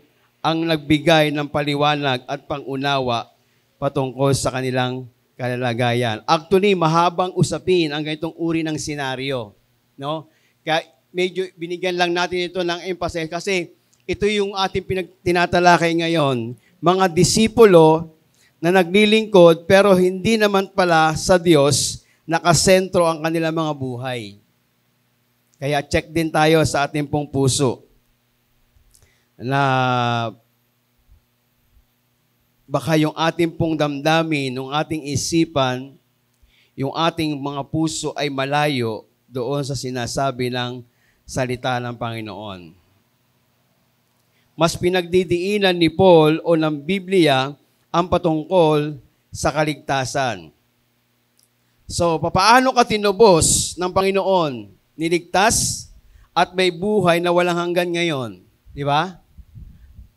ang nagbigay ng paliwanag at pangunawa patungkol sa kanilang kalalagayan. Actually, mahabang usapin ang ganitong uri ng senaryo. No? Kaya medyo binigyan lang natin ito ng emphasis kasi ito yung ating tinatalakay ngayon. Mga disipulo na naglilingkod pero hindi naman pala sa Diyos nakasentro ang kanilang mga buhay. Kaya check din tayo sa ating pong puso na baka yung ating pong damdamin, yung ating isipan, yung ating mga puso ay malayo doon sa sinasabi ng salita ng Panginoon. Mas pinagdidiinan ni Paul o ng Biblia ang patungkol sa kaligtasan. So, papaano ka tinubos ng Panginoon? Niligtas at may buhay na walang hanggan ngayon. Di ba?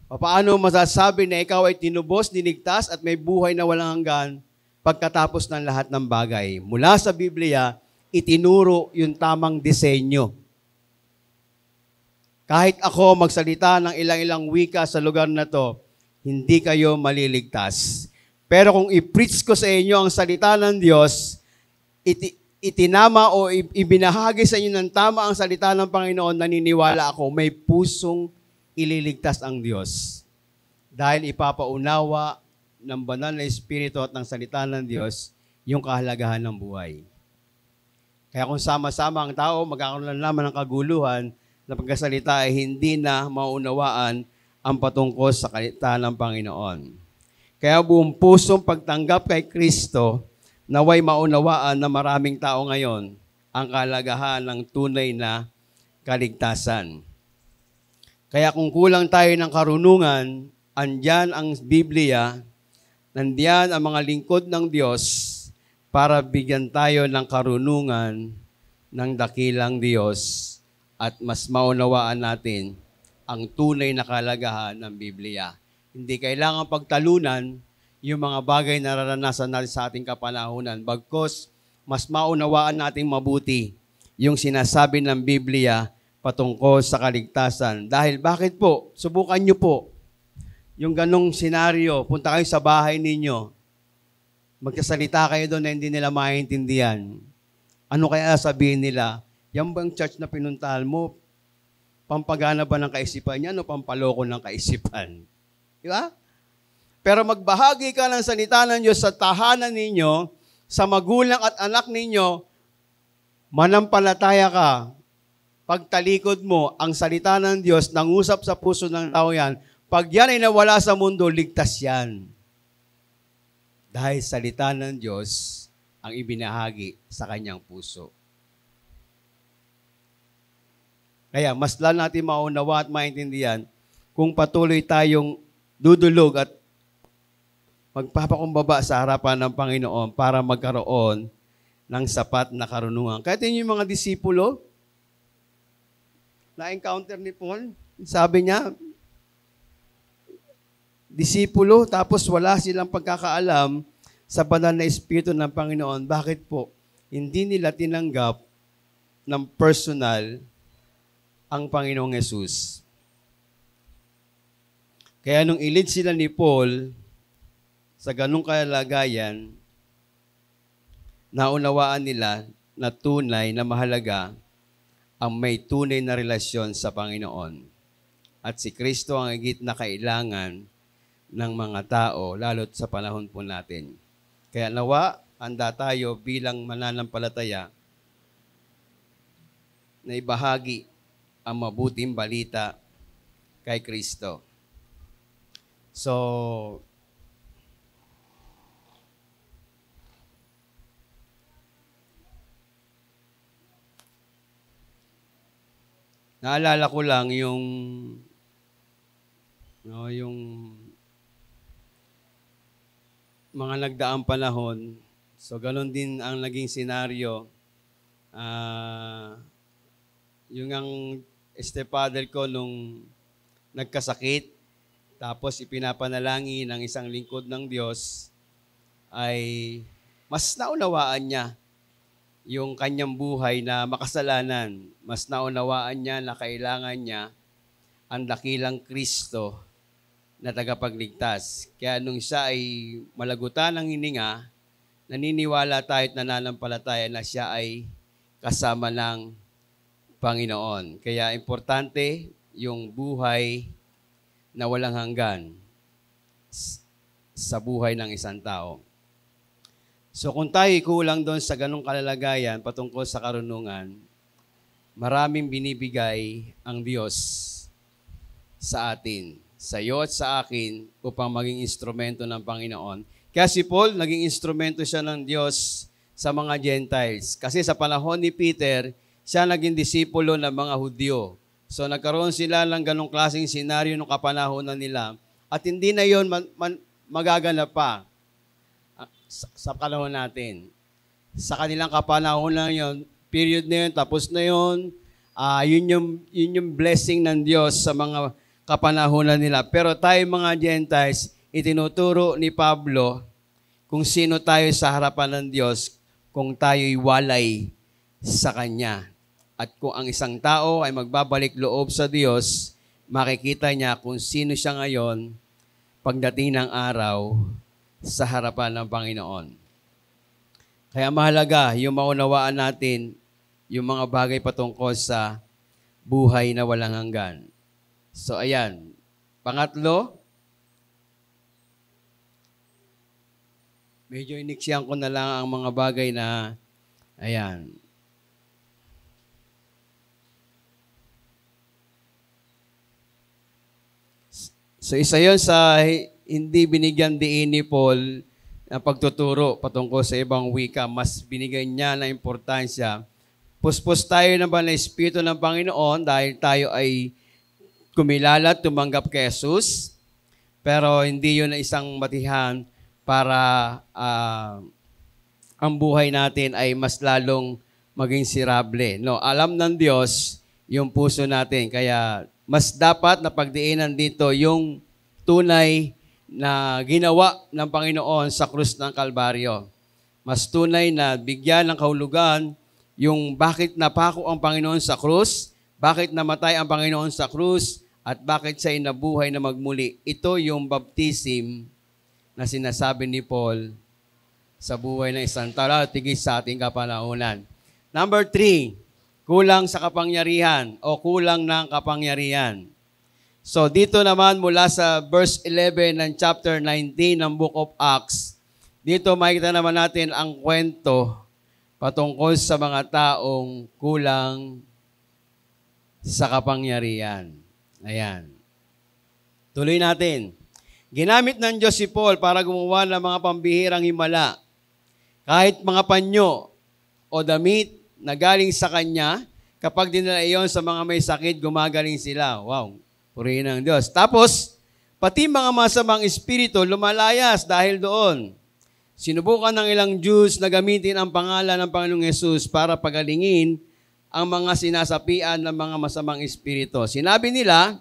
Paano masasabi na ikaw ay tinubos, niligtas, at may buhay na walang hanggan pagkatapos ng lahat ng bagay? Mula sa Biblia, itinuro yung tamang disenyo. Kahit ako magsalita ng ilang-ilang wika sa lugar na to, hindi kayo maliligtas. Pero kung i-preach ko sa inyo ang salita ng Diyos, itinama o ibinahagi sa inyo ng tama ang salita ng Panginoon, naniniwala ako, may pusong ililigtas ang Diyos. Dahil ipapaunawa ng Banal na Espiritu at ng salita ng Diyos yung kahalagahan ng buhay. Kaya kung sama-sama ang tao, magkakaroon naman ng kaguluhan na pagkasalita ay hindi na maunawaan ang patungkol sa salita ng Panginoon. Kaya buong pusong pagtanggap kay Kristo, naway maunawaan na maraming tao ngayon ang kahalagahan ng tunay na kaligtasan. Kaya kung kulang tayo ng karunungan, andyan ang Biblia, nandiyan ang mga lingkod ng Diyos para bigyan tayo ng karunungan ng dakilang Diyos at mas maunawaan natin ang tunay na kahalagahan ng Biblia. Hindi kailangan pagtalunan yung mga bagay na naranasan natin sa ating kapanahunan. Bagkus, mas maunawaan nating mabuti yung sinasabi ng Biblia patungkol sa kaligtasan. Dahil bakit po? Subukan nyo po yung ganong senaryo. Punta kayo sa bahay ninyo. Magkasalita kayo doon na hindi nila maintindihan. Ano kaya sabihin nila? Yan bang church na pinuntahan mo? Pampagana ba ng kaisipan niya o pampaloko ng kaisipan? Di ba? Pero magbahagi ka ng salita ng Diyos sa tahanan ninyo, sa magulang at anak ninyo, manampalataya ka. Pagtalikod mo, ang salita ng Diyos, nangusap sa puso ng tao yan, pag yan ay nawala sa mundo, ligtas yan. Dahil salita ng Diyos ang ibinahagi sa kanyang puso. Kaya, mas lalo natin maunawa at maintindihan kung patuloy tayong dudulog at magpapakumbaba sa harapan ng Panginoon para magkaroon ng sapat na karunungan. Kahit yun yung mga disipulo, na-encounter ni Paul. Sabi niya, disipulo, tapos wala silang pagkakaalam sa banal na Espiritu ng Panginoon. Bakit po? Hindi nila tinanggap ng personal ang Panginoong Yesus. Kaya nung ilid sila ni Paul sa ganung kalagayan, naunawaan nila na tunay na mahalaga ang may tunay na relasyon sa Panginoon. At si Kristo ang higit na kailangan ng mga tao, lalo't sa panahon po natin. Kaya nawa, handa tayo bilang mananampalataya na ibahagi ang mabuting balita kay Kristo. So, naalala ko lang yung mga nagdaang panahon. So, ganun din ang naging senaryo. Yung ang stepfather ko nung nagkasakit, tapos ipinapanalangin ng isang lingkod ng Diyos, ay mas naunawaan niya yung kanyang buhay na makasalanan. Mas naunawaan niya na kailangan niya ang dakilang Kristo na tagapagligtas. Kaya nung siya ay malagutan ng hininga, naniniwala tayo at nananampalataya na siya ay kasama ng Panginoon. Kaya importante yung buhay na walang hanggan sa buhay ng isang tao. So kung tayo kulang doon sa ganong kalalagayan patungkol sa karunungan, maraming binibigay ang Diyos sa atin, sa iyo at sa akin, upang maging instrumento ng Panginoon. Kaya si Paul, naging instrumento siya ng Diyos sa mga Gentiles. Kasi sa panahon ni Peter, siya naging disipulo ng mga Hudyo. So nagkaroon sila ng ganong klaseng senaryo nung kapanahonan nila. At hindi na yon magaganap pa sa panahon natin. Sa kanilang kapanahonan yon, period na yun, tapos na yun, yun yung blessing ng Diyos sa mga kapanahonan nila. Pero tayo mga Gentiles, itinuturo ni Pablo kung sino tayo sa harapan ng Diyos kung tayo'y walay sa Kanya. At kung ang isang tao ay magbabalik loob sa Diyos, makikita niya kung sino siya ngayon pagdating ng araw sa harapan ng Panginoon. Kaya mahalaga yung maunawaan natin yung mga bagay patungkol sa buhay na walang hanggan. So ayan, pangatlo, medyo iniksyan ko na lang ang mga bagay na, ayan. So isa yon sa hindi binigyan diin ni Paul na pagtuturo patungkol sa ibang wika. Mas binigyan niya na importansya. Puspos tayo naman na Espiritu ng Panginoon dahil tayo ay kumilala at tumanggap kay Jesus. Pero hindi yun na isang matihan para ang buhay natin ay mas lalong maging sirable. No, alam ng Diyos yung puso natin. Kaya mas dapat na pagdiinan dito yung tunay na ginawa ng Panginoon sa krus ng Kalbaryo. Mas tunay na bigyan ng kahulugan yung bakit napako ang Panginoon sa krus, bakit namatay ang Panginoon sa krus, at bakit siya inabuhay na magmuli. Ito yung baptism na sinasabi ni Paul sa buhay ng isang tao, tigis sa ating kapanahunan. Number 3, kulang sa kapangyarihan o kulang ng kapangyarihan. So dito naman mula sa verse 11 ng chapter 19 ng Book of Acts, dito makikita naman natin ang kwento patungkol sa mga taong kulang sa kapangyarihan. Ayan. Tuloy natin. Ginamit ng Diyos si Paul para gumawa ng mga pambihirang himala. Kahit mga panyo o damit na galing sa kanya, kapag dinala iyon sa mga may sakit, gumagaling sila. Wow, purihin ng Diyos. Tapos, pati mga masamang espiritu lumalayas dahil doon. Sinubukan ng ilang Jews na gamitin ang pangalan ng Panginoong Yesus para pagalingin ang mga sinasapian ng mga masamang espiritu. Sinabi nila,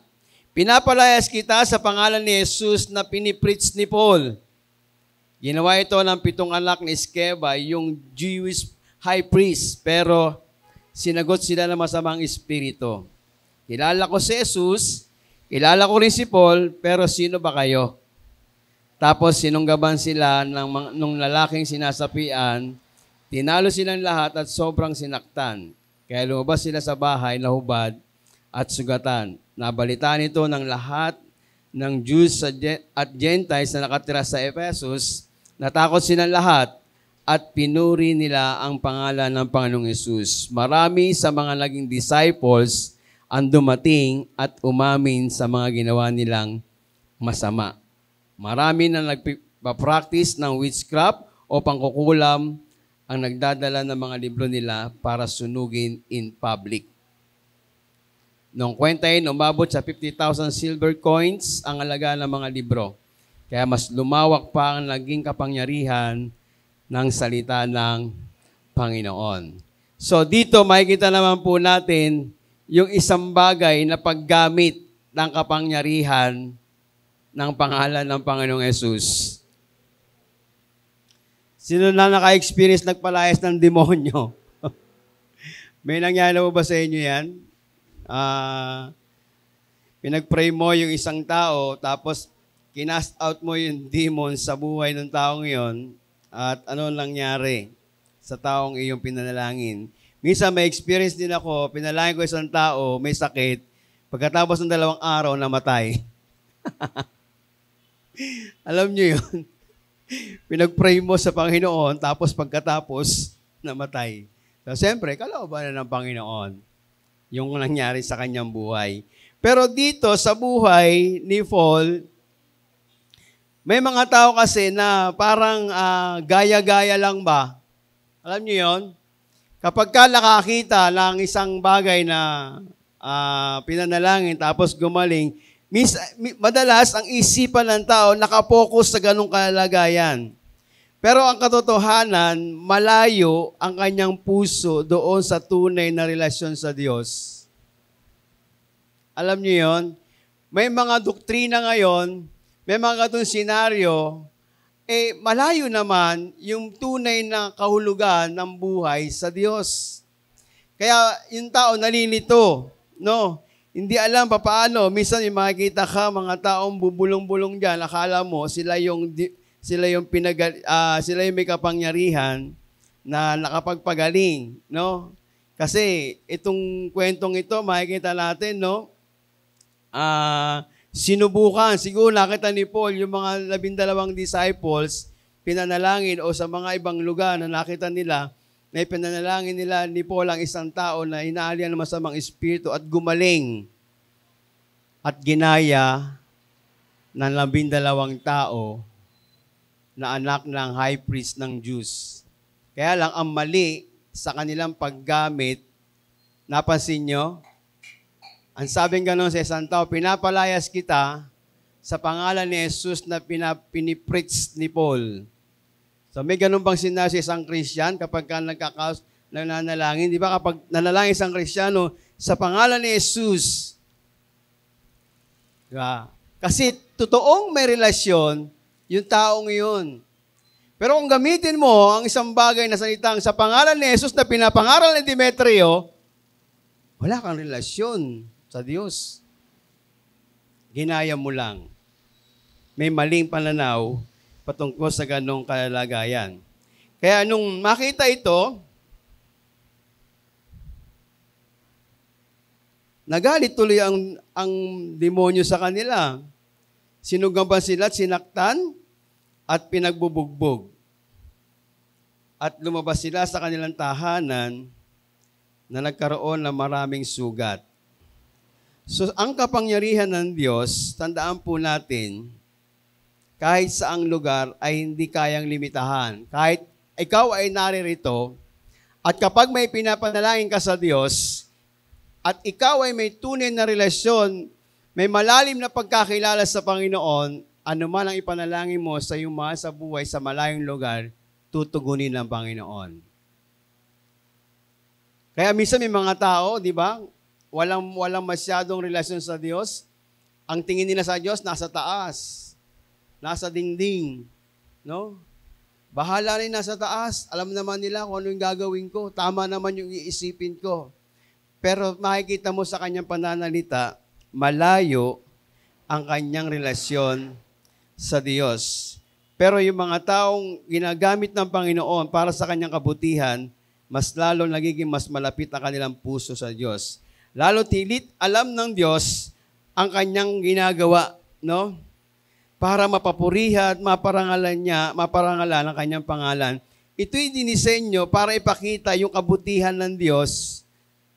pinapalayas kita sa pangalan ni Jesus na pinipreach ni Paul. Ginawa ito ng 7 anak ni Sceva, yung Jewish high priest, pero sinagot sila ng masamang espiritu. Kilala ko si Jesus, kilala ko rin si Paul, pero sino ba kayo? Tapos sinunggaban sila nung lalaking sinasapian, tinalo silang lahat at sobrang sinaktan. Kaya lumabas sila sa bahay, nahubad at sugatan. Nabalitaan ito ng lahat ng Jews at Gentiles na nakatira sa Ephesus. Natakot silang lahat at pinuri nila ang pangalan ng Panginoong Hesus. Marami sa mga naging disciples ang dumating at umamin sa mga ginawa nilang masama. Marami na nagpa-practice ng witchcraft o pangkukulam ang nagdadala ng mga libro nila para sunugin in public. Noong kwentahin, umabot sa 50,000 silver coins ang halaga ng mga libro. Kaya mas lumawak pa ang naging kapangyarihan ng salita ng Panginoon. So dito makikita naman po natin yung isang bagay na paggamit ng kapangyarihan ng pangalan ng Panginoong Hesus. Sino na naka-experience nagpalayas ng demonyo? May nangyari mo ba sa inyo yan? Pinag-pray mo yung isang tao, tapos kinast out mo yung demon sa buhay ng taong yon, at ano nangyari sa taong iyong pinanalangin? Minsan may experience din ako, pinalangin ko isang tao, may sakit, pagkatapos ng 2 araw, namatay. Alam niyo yun? Pinag-pray mo sa Panginoon, tapos pagkatapos, namatay. So, siyempre, kalooban na ng Panginoon yung nangyari sa kanyang buhay. Pero dito, sa buhay ni Paul, may mga tao kasi na parang gaya-gaya lang ba? Alam niyo yon? Kapag ka nakakita ng isang bagay na pinanalangin, tapos gumaling, madalas ang isipan ng tao nakapokus sa ganong kalagayan. Pero ang katotohanan, malayo ang kanyang puso doon sa tunay na relasyon sa Diyos. Alam niyo yon? May mga doktrina ngayon, may mga ganitong senaryo, malayo naman yung tunay na kahulugan ng buhay sa Diyos. Kaya yung tao nalilito, no? Hindi alam paano. Minsan may makikita ka mga taong bubulong-bulong diyan, akala mo sila yung may kapangyarihan na nakapagpagaling, no? Kasi itong kwentong ito makikita natin, no? Sinubukan. Siguro nakita ni Paul yung mga 12 disciples pinanalangin o sa mga ibang lugar na nakita nila na ipinanalangin nila ni Paul ang isang tao na inaalian ng masamang espiritu at gumaling at ginaya ng 12 tao na anak ng high priest ng Jews. Kaya lang ang mali sa kanilang paggamit, napansin nyo? Ang sabing gano'n sa isang tao, pinapalayas kita sa pangalan ni Jesus na pinipreach ni Paul. So may ganun bang sinabi sa isang Christian kapag nananalangin? Di ba kapag nanalangin isang Kristiyano sa pangalan ni Jesus? Diba? Kasi totoong may relasyon yung taong iyon. Pero kung gamitin mo ang isang bagay na salitang sa pangalan ni Jesus na pinapangaral ni Demetrio, wala kang relasyon sa Diyos. Ginaya mo lang. May maling pananaw patungkol sa ganong kalagayan. Kaya nung makita ito, nagalit tuloy ang demonyo sa kanila. Sinugaban sila at sinaktan at pinagbubugbog. At lumabas sila sa kanilang tahanan na nagkaroon ng maraming sugat. So, ang kapangyarihan ng Diyos, tandaan po natin, kahit saang lugar ay hindi kayang limitahan. Kahit ikaw ay naririto, at kapag may pinapanalangin ka sa Diyos, at ikaw ay may tunay na relasyon, may malalim na pagkakilala sa Panginoon, anuman ang ipanalangin mo sa iyong mahal sa buhay sa malayong lugar, tutugunin ng Panginoon. Kaya minsan may mga tao, di ba, walang masyadong relasyon sa Diyos. Ang tingin nila sa Diyos, nasa taas, nasa dingding, no? Bahala rin nasa taas. Alam naman nila kung ano yung gagawin ko. Tama naman yung iisipin ko. Pero makikita mo sa kanyang pananalita, malayo ang kanyang relasyon sa Diyos. Pero yung mga taong ginagamit ng Panginoon para sa kanyang kabutihan, mas lalo nagiging mas malapit ang kanilang puso sa Diyos. Lalo tilit alam ng Diyos ang kanyang ginagawa, no? Para mapapurihan, maparangalan ang kanyang pangalan. Ito'y dinisenyo para ipakita yung kabutihan ng Diyos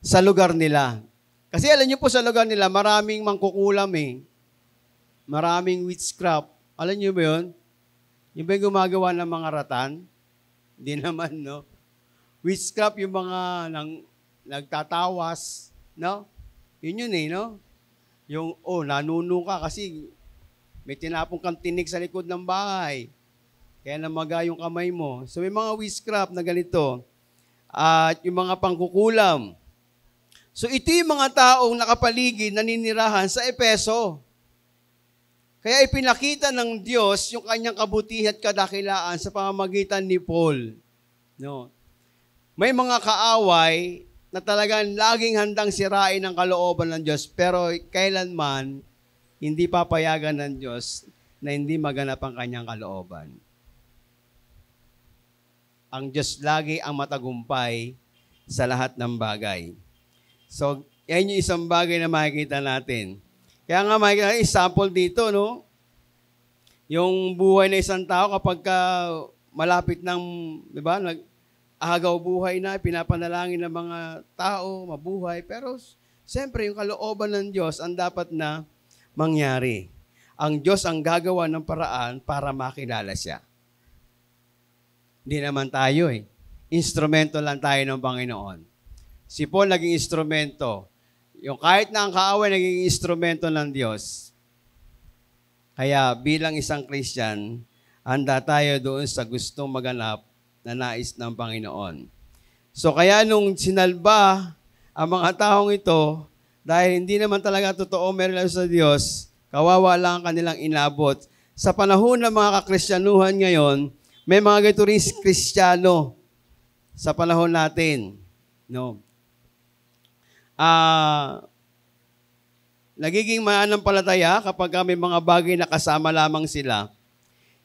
sa lugar nila. Kasi alam niyo po sa lugar nila, maraming mangkukulam eh. Maraming witchcraft. Alam niyo ba yun? Yung ba yung gumagawa ng mga ratan? Hindi naman, no? Witchcraft yung mga nagtatawas, no? Yun eh, no? Yung, nanuno ka kasi may tinapong kang tinik sa likod ng bahay. Kaya namaga yung kamay mo. So may mga witchcraft na ganito. At yung mga pangkukulam. So ito yung mga taong nakapaligid, naninirahan sa Efeso. Kaya ipinakita ng Diyos yung kanyang kabutihan at kadakilaan sa pamamagitan ni Paul. No. May mga kaaway na talagang laging handang sirain ang kalooban ng Diyos, pero kailanman hindi papayagan ng Diyos na hindi maganap ang kanyang kalooban. Ang Diyos lagi ang matagumpay sa lahat ng bagay. So, yan yung isang bagay na makikita natin. Kaya nga makikita natin, example dito, no? Yung buhay na isang tao kapag malapit ng, di ba, nag-ahagaw buhay na, pinapanalangin ng mga tao, mabuhay. Pero, siyempre, yung kalooban ng Diyos ang dapat na mangyari. Ang Diyos ang gagawa ng paraan para makilala siya. Hindi naman tayo eh. Instrumento lang tayo ng Panginoon. Si Paul naging instrumento. Yung kahit na ang kaaway naging instrumento ng Diyos. Kaya bilang isang Christian, handa tayo doon sa gustong maganap na nais ng Panginoon. So kaya nung sinalba ang mga taong ito, dahil hindi naman talaga totoo may relasyon sa Diyos, kawawa lang ang kanilang inabot. Sa panahon ng mga kakristyanuhan ngayon, may mga ganito rin Kristiyano sa panahon natin. No? Nagiging mananampalataya kapag may mga bagay na kasama lamang sila.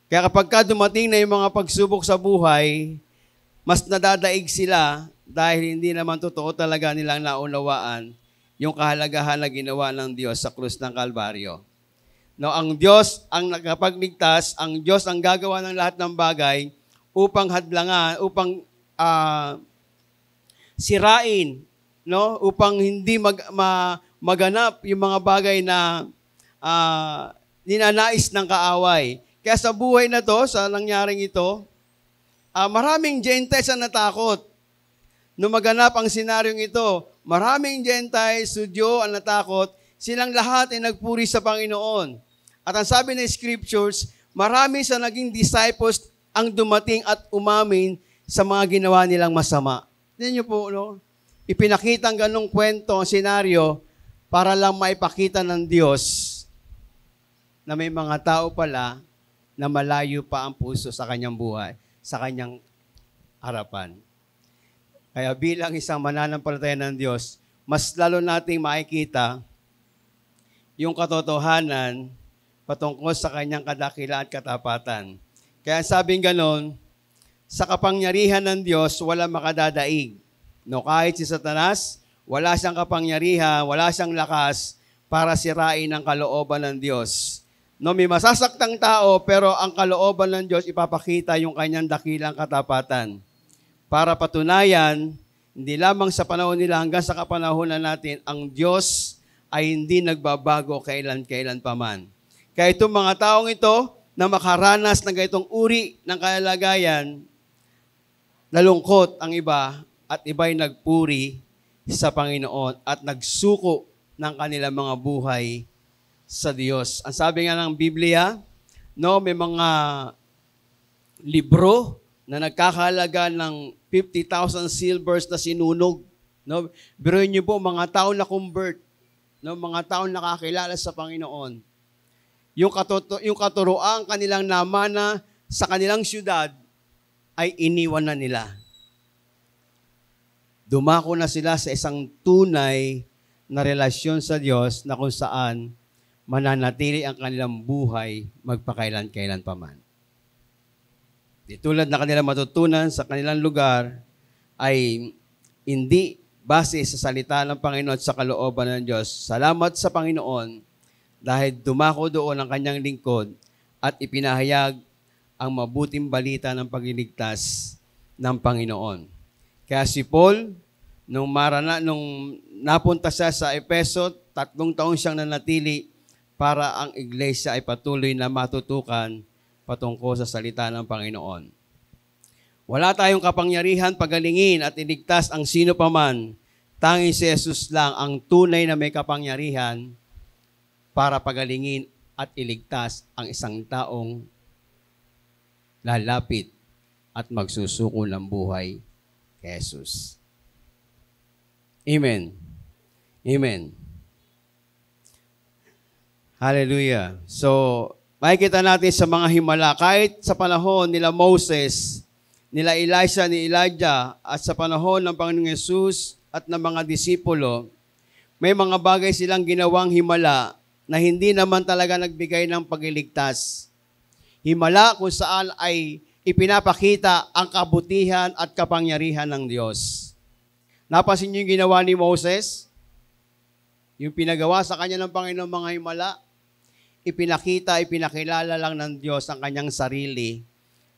Kaya kapag dumating na yung mga pagsubok sa buhay, mas nadadaig sila dahil hindi naman totoo talaga nilang naunawaan yung kahalagahan na ginawa ng Diyos sa krus ng Kalbaryo. No, ang Diyos ang nagkapagligtas, ang Diyos ang gagawa ng lahat ng bagay upang hadlangan, upang sirain, no, upang hindi maganap yung mga bagay na ninanais ng kaaway. Kaya sa buhay na to, sa nangyaring ito, maraming Gentiles ang natakot. Nung maganap ang senaryong ito, maraming Gentiles, Sudyo ang natakot, silang lahat ay nagpuri sa Panginoon. At ang sabi ng Scriptures, marami sa naging disciples ang dumating at umamin sa mga ginawa nilang masama. Tignan niyo po, no? Ipinakita ang ganong kwento, ang senaryo, para lang maipakita ng Diyos na may mga tao pala na malayo pa ang puso sa kanyang buhay, sa kanyang harapan. Kaya bilang isang mananampalataya ng Diyos, mas lalo nating makikita yung katotohanan patungkol sa kanyang kadakilaan at katapatan. Kaya sabing ganon, sa kapangyarihan ng Diyos, wala makadadaig. No, kahit si Satanas, wala siyang kapangyarihan, wala siyang lakas para sirain ang kalooban ng Diyos. No, may masasaktang tao, pero ang kalooban ng Diyos ipapakita yung kanyang dakilang katapatan. Para patunayan, hindi lamang sa panahon nila hanggang sa kapanahonan natin, ang Diyos ay hindi nagbabago kailan-kailan pa man. Kaya itong mga taong ito na makaranas ng ganitong uri ng kalagayan, nalungkot ang iba at iba'y nagpuri sa Panginoon at nagsuko ng kanilang mga buhay sa Diyos. Ang sabi nga ng Biblia, no, may mga libro na nagkakahalaga ng 50,000 silvers na sinunog. No? Biruin niyo po, mga tao na convert, no? Mga tao nakakilala sa Panginoon. Yung katuroang kanilang namana sa kanilang syudad ay iniwan na nila. Dumako na sila sa isang tunay na relasyon sa Diyos na kung saan mananatili ang kanilang buhay magpakailan-kailan pa man. Di tulad na kanilang matutunan sa kanilang lugar ay hindi base sa salita ng Panginoon at sa kalooban ng Diyos. Salamat sa Panginoon dahil dumako doon ang kanyang lingkod at ipinahayag ang mabuting balita ng pagliligtas ng Panginoon. Kaya si Paul, nung napunta siya sa Efeso, 3 taon siyang nanatili para ang iglesia ay patuloy na matutukan patungkol sa salita ng Panginoon. Wala tayong kapangyarihan pagalingin at iligtas ang sino paman. Tanging si Jesus lang ang tunay na may kapangyarihan para pagalingin at iligtas ang isang taong lalapit at magsusuko ng buhay kay Jesus. Amen. Amen. Hallelujah. So, makikita natin sa mga himala, kahit sa panahon nila Moses, nila Elisha, ni Elijah, at sa panahon ng Panginoong Yesus at ng mga disipulo, may mga bagay silang ginawang himala na hindi naman talaga nagbigay ng pagliligtas. Himala kung saan ay ipinapakita ang kabutihan at kapangyarihan ng Diyos. Napansin niyo yung ginawa ni Moses? Yung pinagawa sa kanya ng Panginoon mga himala, ipinakilala lang ng Diyos ang kanyang sarili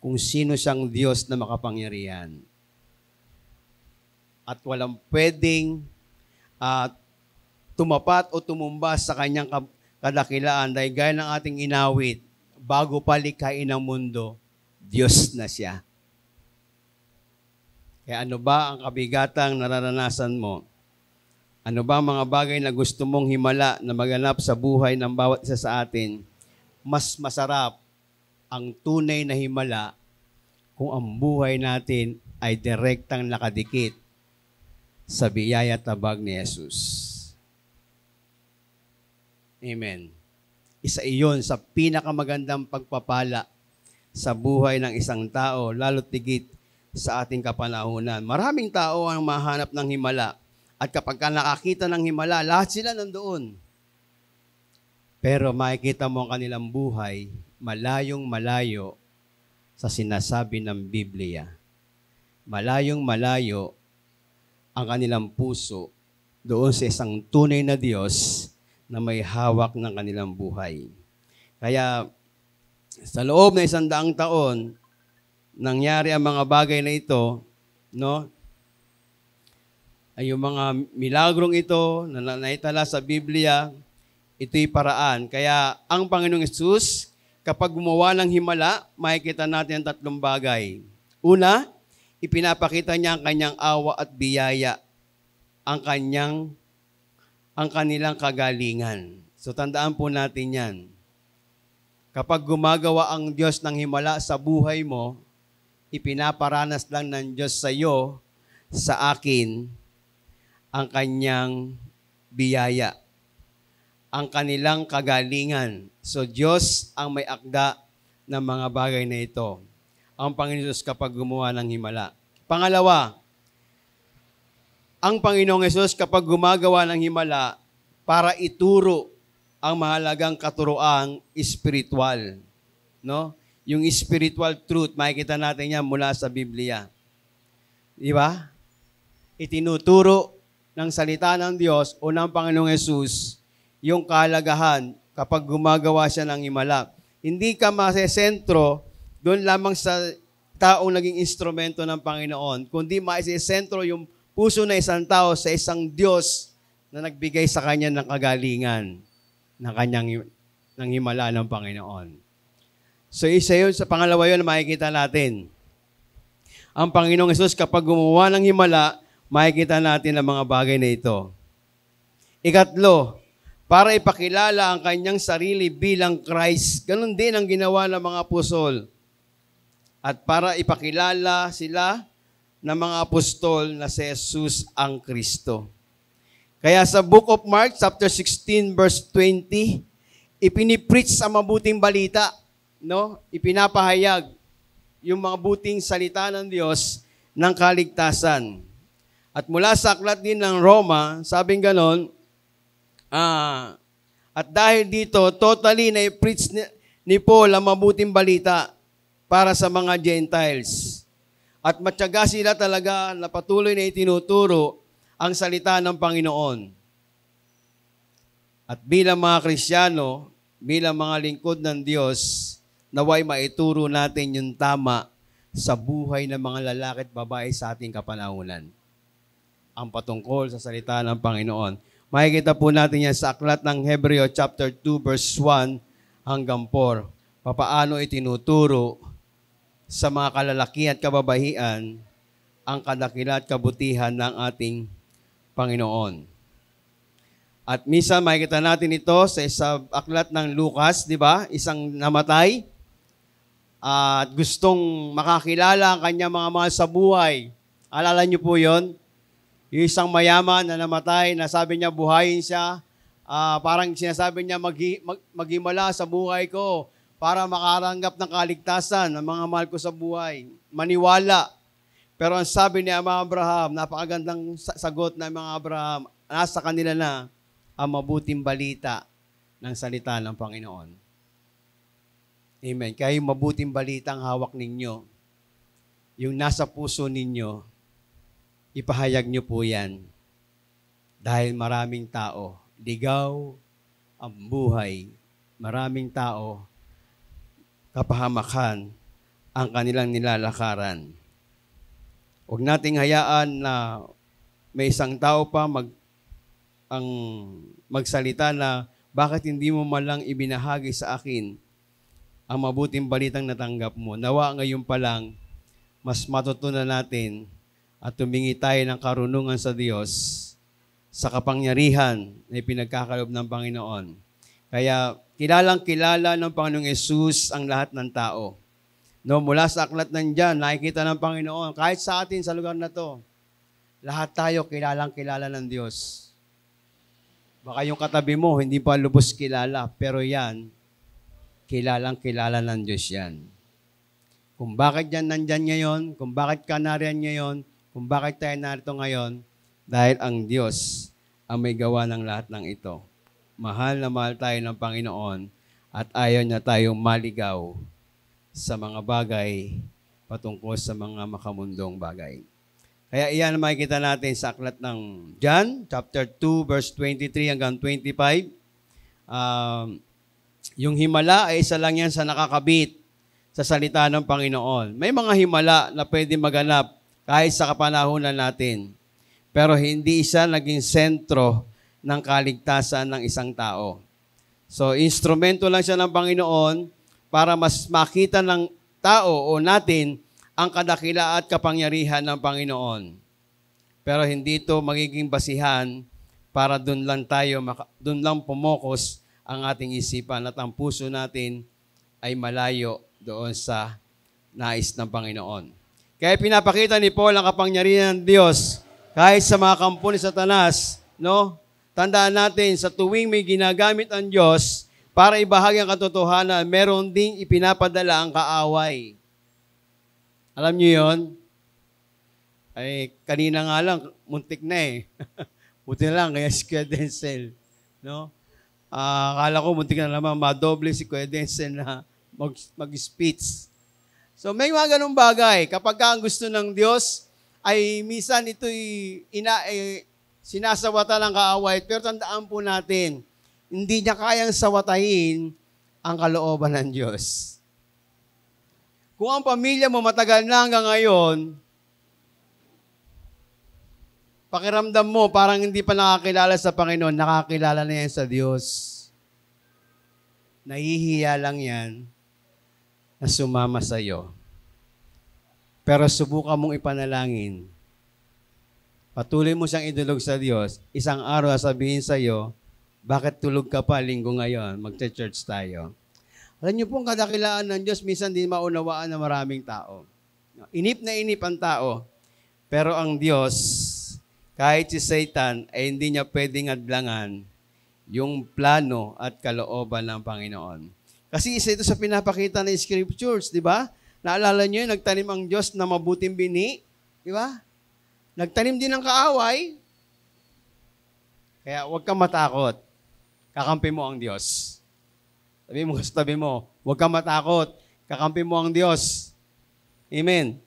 kung sino siyang Diyos na makapangyarihan. At walang pwedeng tumapat o tumumba sa kanyang kadakilaan dahil gaya ng ating inawit, bago pa likhain ang mundo, Diyos na siya. Kaya ano ba ang kabigatang nararanasan mo? Ano ba ang mga bagay na gusto mong himala na maganap sa buhay ng bawat isa sa atin? Mas masarap ang tunay na himala kung ang buhay natin ay direktang nakadikit sa biyaya at tabag ni Jesus. Amen. Isa iyon sa pinakamagandang pagpapala sa buhay ng isang tao, lalo't tigit sa ating kapanahunan. Maraming tao ang mahanap ng himala. At kapag ka nakakita ng himala, lahat sila nandoon. Pero makikita mo ang kanilang buhay, malayong malayo sa sinasabi ng Biblia. Malayong malayo ang kanilang puso doon sa isang tunay na Diyos na may hawak ng kanilang buhay. Kaya sa loob ng 100 taon, nangyari ang mga bagay na ito, no? Ay yung mga milagrong ito na naitala sa Biblia, ito'y paraan. Kaya ang Panginoong Hesus, kapag gumawa ng himala, makikita natin ang 3 bagay. Una, ipinapakita niya ang kanyang awa at biyaya, ang kanilang kagalingan. So tandaan po natin yan. Kapag gumagawa ang Diyos ng himala sa buhay mo, ipinaparanas lang ng Diyos sa iyo, sa akin, ang kanyang biyaya, ang kanilang kagalingan. So Diyos ang may akda ng mga bagay na ito. Ang Panginoon Hesus kapag gumawa ng himala. Pangalawa, ang Panginoong Hesus kapag gumagawa ng himala para ituro ang mahalagang katuroang espiritual. No? Yung spiritual truth, makikita natin yan mula sa Biblia. Di ba? Itinuturo ng salita ng Diyos o ng Panginoong Hesus yung kahalagahan kapag gumagawa siya ng himala. Hindi ka masesentro doon lamang sa taong naging instrumento ng Panginoon, kundi masesentro yung puso na isang tao sa isang Diyos na nagbigay sa kanya ng kagalingan ng himala ng Panginoon. So isa yun, sa pangalawa yun na makikita natin. Ang Panginoong Hesus kapag gumawa ng himala, makikita natin ang mga bagay na ito. Ikatlo, para ipakilala ang kanyang sarili bilang Christ. Ganun din ang ginawa ng mga apostol. At para ipakilala sila ng mga apostol na si Jesus ang Kristo. Kaya sa Book of Mark, chapter 16, verse 20, ipinipreach ang mabuting balita, no? Ipinapahayag yung mga buting salita ng Diyos ng kaligtasan. At mula sa aklat din ng Roma, sabing ganon, at dahil dito, totally na i-preach ni Paul ang mabuting balita para sa mga Gentiles. At matyaga sila talaga na patuloy na itinuturo ang salita ng Panginoon. At bilang mga Kristiyano, bilang mga lingkod ng Diyos, naway maituro natin yung tama sa buhay ng mga lalaki at babae sa ating kapanahunan. Ang patungkol sa salita ng Panginoon. Makikita po natin yan sa aklat ng Hebreo chapter 2 verse 1 hanggang 4. Papaano itinuturo sa mga kalalaki at kababaihan ang kadakila at kabutihan ng ating Panginoon. At minsan makikita natin ito sa aklat ng Lucas, di ba? Isang namatay at gustong makakilala ang kanyang mga mahal sa buhay. Alala niyo po yon? Yung isang mayaman na namatay, na sabi niya buhayin siya, parang sinasabi niya maghimala sa buhay ko para makaranggap ng kaligtasan ng mga mahal ko sa buhay. Maniwala. Pero ang sabi ni Ama Abraham, napakagandang sagot ng mga Abraham, nasa kanila na ang mabuting balita ng salita ng Panginoon. Amen. Kaya yung mabuting balita ang hawak ninyo, yung nasa puso ninyo, ipahayag nyo po yan. Dahil maraming tao, ligaw ang buhay, maraming tao, kapahamakan ang kanilang nilalakaran. Huwag nating hayaan na may isang tao pa magsalita na bakit hindi mo malang ibinahagi sa akin ang mabuting balitang natanggap mo. Nawa ngayon pa lang, mas matutunan natin at tumingi tayo ng karunungan sa Diyos sa kapangyarihan na pinagkakaloob ng Panginoon. Kaya kilalang-kilala ng Panginoong Yesus ang lahat ng tao. No, mula sa aklat ng John, nakikita ng Panginoon, kahit sa atin sa lugar na to, lahat tayo kilalang-kilala ng Diyos. Baka yung katabi mo, hindi pa lubos kilala, pero yan, kilalang-kilala ng Diyos yan. Kung bakit yan nandyan ngayon, kung bakit ka nariyan ngayon, kung bakit tayo narito ngayon, dahil ang Diyos ang may gawa ng lahat ng ito. Mahal na mahal tayo ng Panginoon at ayaw niya tayong maligaw sa mga bagay patungkol sa mga makamundong bagay. Kaya iyan ang makikita natin sa aklat ng John, chapter 2, verse 23 hanggang 25. Yung himala ay isa lang yan sa nakakabit sa salita ng Panginoon. May mga himala na pwede maganap kahit sa kapanahunan natin. Pero hindi isa naging sentro ng kaligtasan ng isang tao. So, instrumento lang siya ng Panginoon para mas makita ng tao o natin ang kadakila at kapangyarihan ng Panginoon. Pero hindi ito magiging basihan para doon lang pumokos ang ating isipan at ang puso natin ay malayo doon sa nais ng Panginoon. Kaya pinapakita ni Paul ang kapangyarihan ng Diyos kahit sa mga kampo ni Satanas, no? Tandaan natin, sa tuwing may ginagamit ang Diyos para ibahagi ang katotohanan, meron ding ipinapadala ang kaaway. Alam niyo yon? Ay, kanina nga lang, muntik na eh. Buti na lang, kaya si Kuya Denzel. No? Akala ko, muntik na naman, madoble si Kuya Denzel na mag-speech. So, may mga ganung bagay. Kapag ang gusto ng Diyos, ay minsan ito'y sinasawata ng kaaway. Pero tandaan po natin, hindi niya kayang sawatahin ang kalooban ng Diyos. Kung ang pamilya mo matagal na hanggang ngayon, pakiramdam mo parang hindi pa nakakilala sa Panginoon, nakakilala na yan sa Diyos. Nahihiya lang yan na sumama sa iyo. Pero subukan mong ipanalangin. Patuloy mo siyang idulog sa Diyos. Isang araw sabihin sa iyo, bakit tulog ka pa linggo ngayon? Magte-church tayo. Alam niyo po, ang kadakilaan ng Diyos, minsan din maunawaan ng maraming tao. Inip na inip ang tao. Pero ang Diyos, kahit si Satan, ay hindi niya pwedeng adlangan yung plano at kalooban ng Panginoon. Kasi isa ito sa pinapakita ng Scriptures, di ba? Naalala niyo yun, nagtanim ang Diyos na mabuting bini, di ba? Nagtanim din ng kaaway. Kaya huwag kang matakot. Kakampi mo ang Diyos. Sabi mo, huwag kang matakot. Kakampi mo ang Diyos. Amen.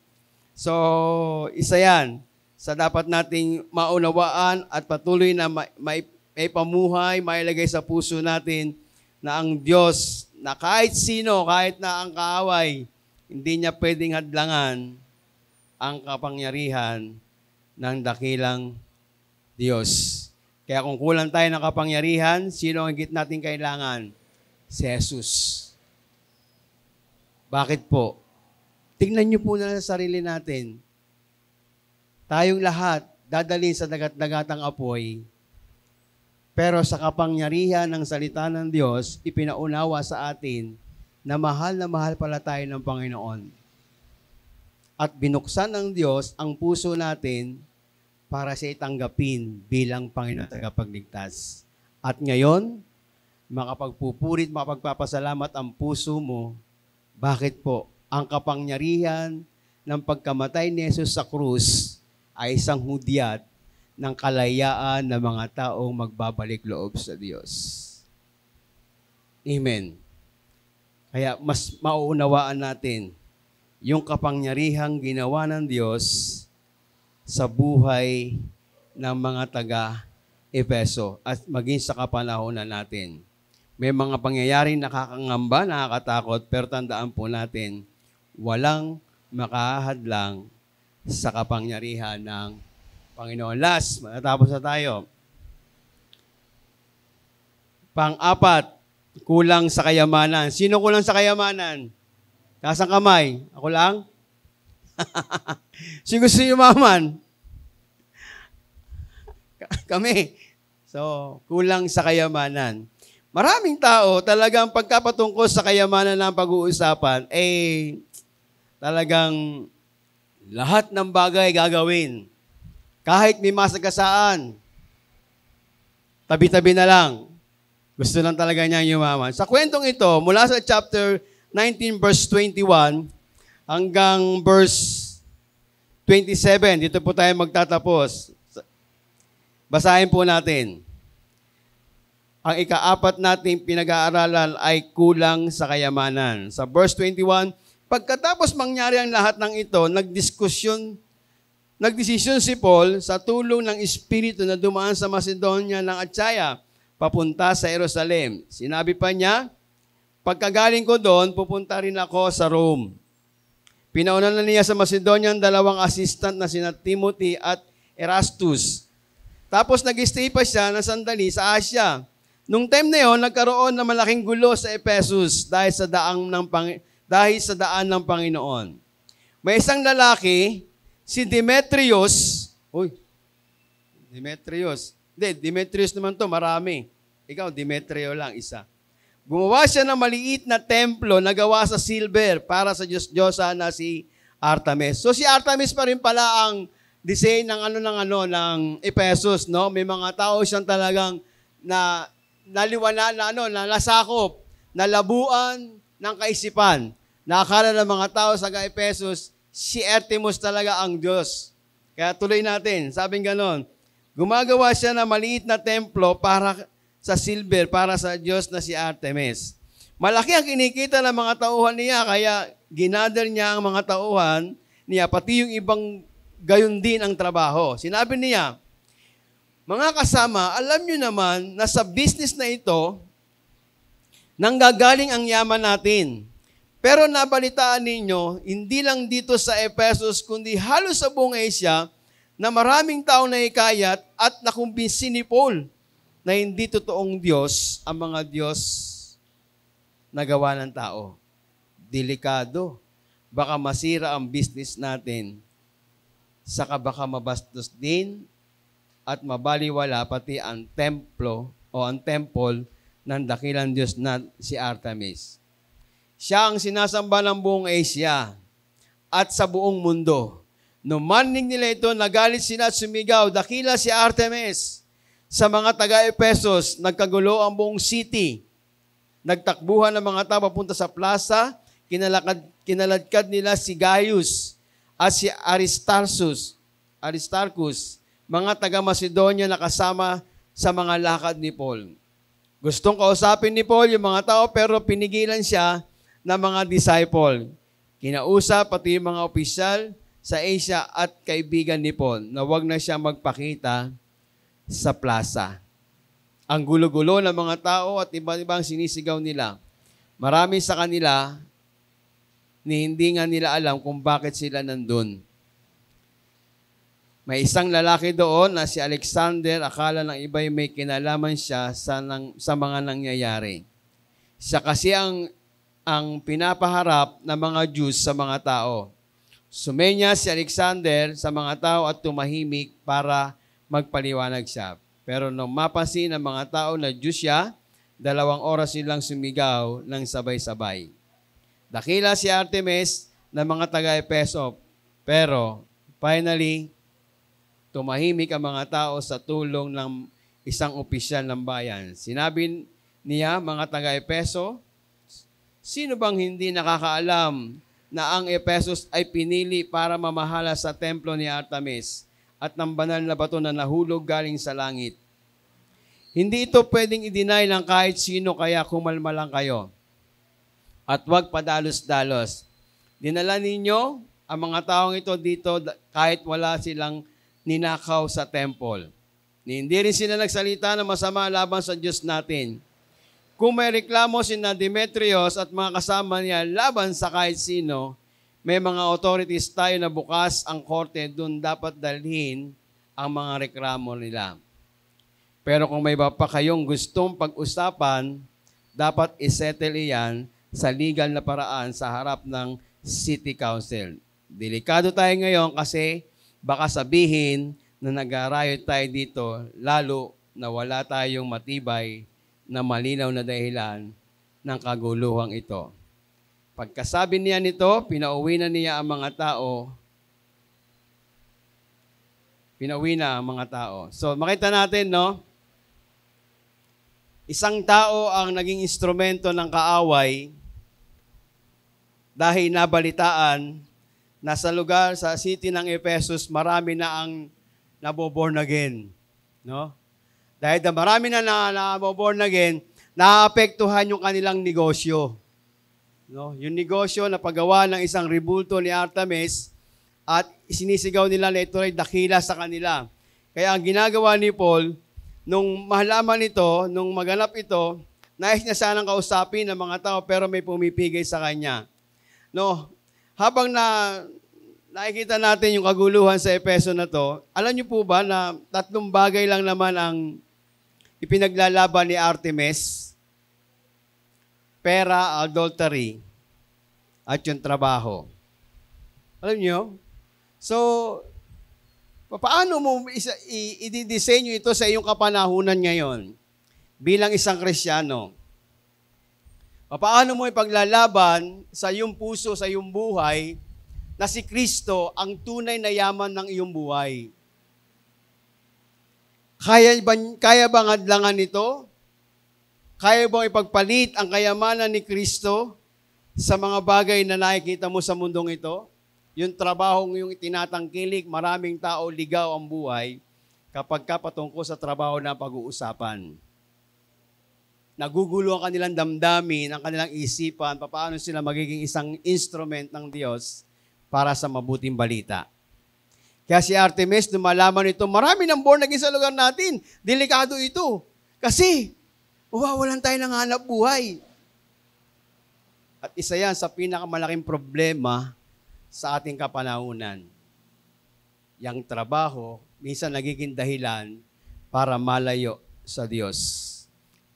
So, isa yan sa dapat nating maunawaan at patuloy na may pamuhay, mailagay sa puso natin na ang Diyos, na kahit sino, kahit na ang kaaway, hindi niya pwedeng hadlangan ang kapangyarihan ng dakilang Diyos. Kaya kung kulang tayo ng kapangyarihan, sino ang higit natin kailangan? Si Jesus. Bakit po? Tingnan niyo po na sa sarili natin. Tayong lahat, dadalhin sa dagat-dagatang apoy, pero sa kapangyarihan ng salita ng Diyos, ipinaunawa sa atin na mahal pala tayo ng Panginoon. At binuksan ng Diyos ang puso natin para siya itanggapin bilang Panginoon tagapagligtas. At ngayon, makapagpupurit, makapagpapasalamat ang puso mo. Bakit po? Ang kapangyarihan ng pagkamatay ni Jesus sa krus ay isang hudyat ng kalayaan ng mga taong magbabalik loob sa Diyos. Amen. Kaya mas mauunawaan natin yung kapangyarihang ginawa ng Diyos sa buhay ng mga taga-Efeso at maging sa kapanahonan natin. May mga pangyayaring nakakangamba, nakakatakot, pero tandaan po natin, walang makahadlang sa kapangyarihan ng Panginoon. Last, matatapos na tayo. Pang-apat, kulang sa kayamanan. Sino kulang sa kayamanan? Taas ang kamay. Ako lang? Sino gusto yumaman? Kami. So, kulang sa kayamanan. Maraming tao, talagang pagkapatungkol sa kayamanan ng pag-uusapan, talagang lahat ng bagay gagawin. Kahit may masagasaan, tabi-tabi na lang. Gusto lang talaga niyang yumaman. Sa kwentong ito, mula sa chapter 19, verse 21, hanggang verse 27, dito po tayo magtatapos. Basahin po natin. Ang ika-apat nating pinag-aaralan ay kulang sa kayamanan. Sa verse 21, pagkatapos mangyari ang lahat ng ito, nagdesisyon si Paul sa tulong ng Espiritu na dumaan sa Macedonia ng Achaia, papunta sa Jerusalem. Sinabi pa niya, pagkagaling ko doon, pupunta rin ako sa Rome. Pinauna na niya sa Macedonia ang dalawang assistant na sina Timothy at Erastus. Tapos nag-stay pa siya ng sandali sa Asia. Nung time na yon, nagkaroon ng malaking gulo sa Ephesus dahil sa daan ng Panginoon. May isang lalaki, si Demetrius. Demetrius naman to, marami. Ikaw, Demetrio lang, isa. Gumawa siya ng maliit na templo na gawa sa silver para sa Diyos-Diyosa na si Artemis. So si Artemis pa rin pala ang design ng Ephesus, no? May mga tao siyang talagang nasakop, nalabuan ng kaisipan. Nakakala ng mga tao sa Ephesus, si Artemis talaga ang Diyos. Kaya tuloy natin, sabing ganon, gumagawa siya ng maliit na templo para sa silver, para sa Diyos na si Artemis. Malaki ang kinikita ng mga tauhan niya, kaya ginadal niya ang mga tauhan niya, pati yung ibang gayon din ang trabaho. Sinabi niya, mga kasama, alam nyo naman na sa business na ito, nanggagaling ang yaman natin. Pero nabalitaan ninyo, hindi lang dito sa Ephesus, kundi halos sa buong Asia, na maraming tao na hikayat at nakumbinsi ni Paul na hindi totoong Diyos ang mga Diyos na gawa ng tao. Delikado. Baka masira ang business natin. Saka baka mabastos din at mabaliwala pati ang templo o ang temple ng dakilang Diyos na si Artemis. Siya ang sinasamba ng buong Asia at sa buong mundo. Nung manig nila ito, nagalit sila at sumigaw, dakila si Artemis. Sa mga taga-Epesos, nagkagulo ang buong city. Nagtakbuhan ng mga tao papunta sa plaza, kinaladkad nila si Gaius at si Aristarchus, mga taga-Macedonia na kasama sa mga lakad ni Paul. Gustong kausapin ni Paul yung mga tao pero pinigilan siya ng mga disciple. Kinausap pati yung mga opisyal sa Asia at kaibigan ni Paul na huwag na siya magpakita sa plaza. Ang gulo-gulo ng mga tao at iba-ibang sinisigaw nila. Marami sa kanila ni hindi nga nila alam kung bakit sila nandun. May isang lalaki doon na si Alexander, akala ng iba'y may kinalaman siya sa mga nangyayari. Siya kasi ang pinapaharap ng mga Jews sa mga tao. Sumenya si Alexander sa mga tao at tumahimik para magpaliwanag siya. Pero nung mapansin ng mga tao na Diyos siya, 2 oras silang sumigaw ng sabay-sabay. Dakila si Artemis ng mga taga-Epeso. Pero finally, tumahimik ang mga tao sa tulong ng isang opisyal ng bayan. Sinabi niya, mga taga-Epeso, sino bang hindi nakakaalam na ang Ephesus ay pinili para mamahala sa templo ni Artemis at ng banal na bato na nahulog galing sa langit? Hindi ito pwedeng i-deny ng kahit sino, kaya kumalma lang kayo. At huwag padalos-dalos. Dinala ninyo ang mga taong ito dito kahit wala silang ninakaw sa temple. Hindi rin sila nagsalita ng masama laban sa Diyos natin. Kung may reklamo sina Demetrios at mga kasama niya laban sa kahit sino, may mga authorities tayo na bukas ang korte, doon dapat dalhin ang mga reklamo nila. Pero kung may iba pa kayong gustong pag-usapan, dapat isettle iyan sa legal na paraan sa harap ng City Council. Delikado tayo ngayon kasi baka sabihin na nag-riot tayo dito, lalo na wala tayong matibay na malinaw na dahilan ng kaguluhang ito. Pagkasabi niya nito, pinauwi na niya ang mga tao. Pinauwi na ang mga tao. So makita natin, no? Isang tao ang naging instrumento ng kaaway dahil nabalitaan na sa lugar, sa city ng Ephesus, marami na ang naboborn again. No? Dahil na marami na naboborn again, naapektuhan yung kanilang negosyo. No? Yung negosyo na paggawa ng isang rebulto ni Artemis at sinisigaw nila na ito ay dakila sa kanila. Kaya ang ginagawa ni Paul, nung mahalaman ito, nung maganap ito, nais niya sanang kausapin ng mga tao pero may pumipigay sa kanya. No, habang nakikita natin yung kaguluhan sa Efeso na to, alam niyo po ba na 3 bagay lang naman ang ipinaglalaban ni Artemis? Pera, adultery, at yung trabaho. Alam niyo? So, paano mo i-disenyo ito sa iyong kapanahunan ngayon bilang isang Kristiyano? Paano mo ipaglalaban sa iyong puso, sa iyong buhay, na si Kristo ang tunay na yaman ng iyong buhay? Kaya bang hadlangan ito? Kaya bang ipagpalit ang kayamanan ni Kristo sa mga bagay na nakikita mo sa mundong ito? Yung trabahong yung itinatangkilik, maraming tao ligaw ang buhay kapag patungkol sa trabaho na pag-uusapan. Nagugulo ang kanilang damdamin, ang kanilang isipan, paano sila magiging isang instrument ng Diyos para sa mabuting balita. Kaya si Artemis, nung malaman ito, marami ng born again sa lugar natin. Delikado ito. Kasi, wawalan tayo ng hanap buhay. At isa yan sa pinakamalaking problema sa ating kapanahunan. Yang trabaho, minsan nagiging dahilan para malayo sa Diyos.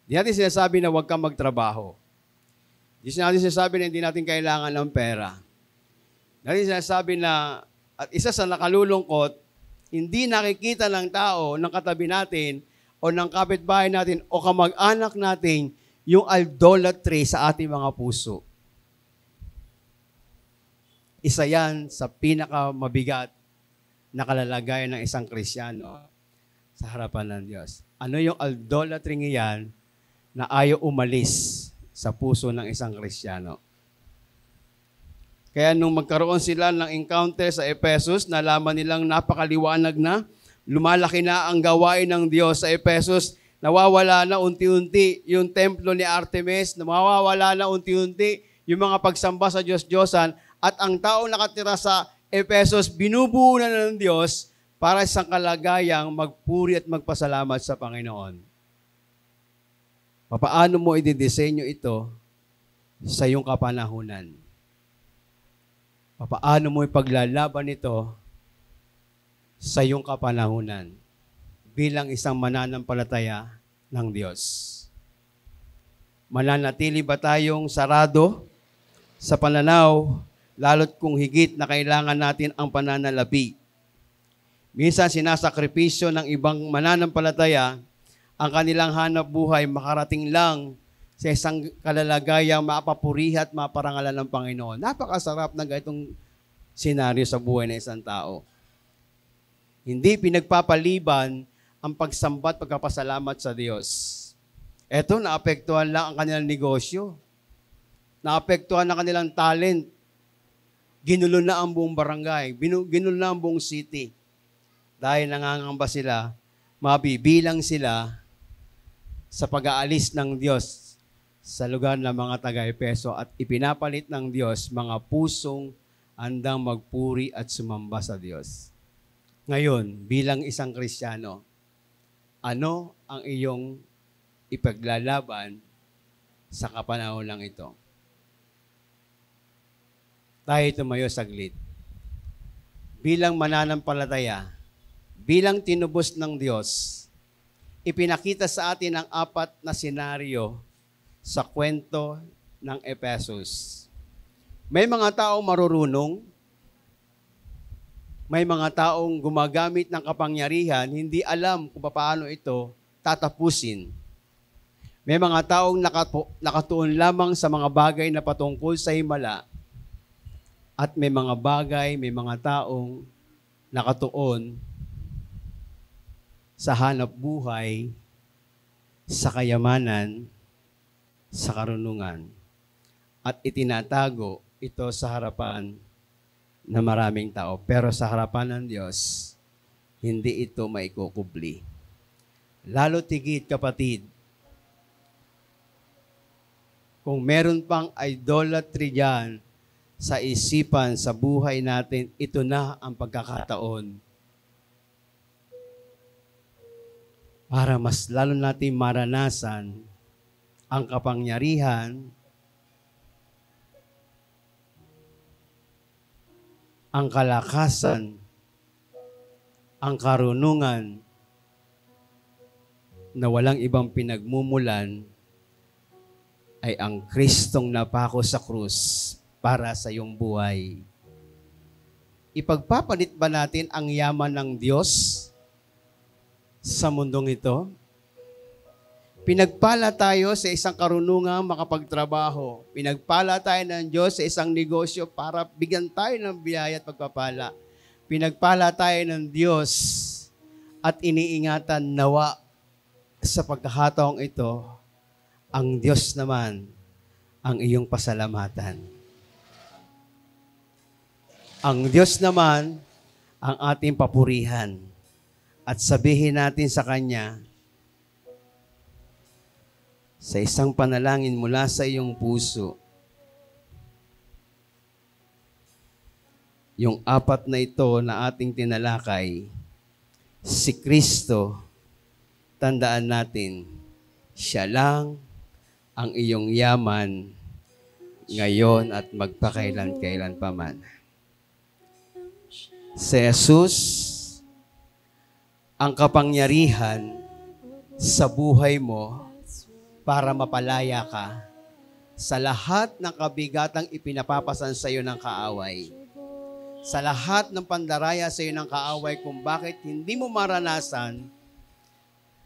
Di natin sinasabi na huwag kang magtrabaho. Di natin sinasabi na hindi natin kailangan ng pera. Di natin sinasabi na, at isa sa nakalulungkot, hindi nakikita ng tao, ng katabi natin, o ng kapitbahay natin, o kamag-anak natin, yung idolatry sa ating mga puso. Isa yan sa pinakamabigat na kalalagayan ng isang Kristiyano sa harapan ng Diyos. Ano yung idolatry ngayon na ayaw umalis sa puso ng isang Kristiyano? Kaya nung magkaroon sila ng encounter sa Ephesus, nalaman nilang napakaliwanag na, lumalaki na ang gawain ng Diyos sa Ephesus, nawawala na unti-unti yung templo ni Artemis, nawawala na unti-unti yung mga pagsamba sa Diyos-Diyosan, at ang taong nakatira sa Ephesus, binubuo na ng Diyos para sa kalagayang magpuri at magpasalamat sa Panginoon. Paano mo ididisenyo ito sa iyong kapanahunan? Paano mo ipaglalaban ito sa iyong kapanahunan bilang isang mananampalataya ng Diyos? Mananatili ba tayong sarado sa pananaw, lalo't kung higit na kailangan natin ang pananalapi? Minsan sinasakripisyo ng ibang mananampalataya ang kanilang hanap buhay makarating lang sa isang kalalagayang mapapurihi at maparangalan ng Panginoon. Napakasarap ng ganitong senaryo sa buhay ng isang tao. Hindi pinagpapaliban ang pagsamba at pagkapasalamat sa Diyos. Eto, naapektuhan lang ang kanilang negosyo. Naapektuhan ang kanilang talent. Ginulo na ang buong barangay. Ginulo na ang buong city. Dahil nangangamba sila, mabibilang sila sa pag-aalis ng Diyos sa lugar ng mga taga-Efeso at ipinapalit ng Diyos mga pusong handang magpuri at sumamba sa Diyos. Ngayon, bilang isang Kristiyano, ano ang iyong ipaglalaban sa kapanahonan ito? Tayo tumayo saglit. Bilang mananampalataya, bilang tinubos ng Diyos, ipinakita sa atin ang 4 na senaryo sa kwento ng Ephesus. May mga taong marurunong, may mga taong gumagamit ng kapangyarihan, hindi alam kung paano ito tatapusin. May mga taong nakatuon lamang sa mga bagay na patungkol sa himala, at may mga bagay, may mga taong nakatuon sa hanap buhay, sa kayamanan, sa karunungan, at itinatago ito sa harapan na maraming tao. Pero sa harapan ng Diyos, hindi ito maikukubli. Lalo tigit, kapatid, kung meron pang idolatry dyan sa isipan, sa buhay natin, ito na ang pagkakataon para mas lalo natin maranasan ang kapangyarihan, ang kalakasan, ang karunungan na walang ibang pinagmumulan ay ang Kristong napako sa krus para sa iyong buhay. Ipagpapalit ba natin ang yaman ng Diyos sa mundong ito? Pinagpala tayo sa isang karunungang makapagtrabaho. Pinagpala tayo ng Diyos sa isang negosyo para bigyan tayo ng biyaya at pagpapala. Pinagpala tayo ng Diyos at iniingatan nawa sa pagkakataong ito, ang Diyos naman ang iyong pasalamatan. Ang Diyos naman ang ating papurihan at sabihin natin sa Kanya, sa isang panalangin mula sa iyong puso, yung 4 na ito na ating tinalakay, si Kristo, tandaan natin, siya lang ang iyong yaman ngayon at magpakailan-kailan pa man. Si Jesus, ang kapangyarihan sa buhay mo para mapalaya ka sa lahat ng kabigatang ipinapapasan sa iyo ng kaaway. Sa lahat ng pandaraya sa iyo ng kaaway kung bakit hindi mo maranasan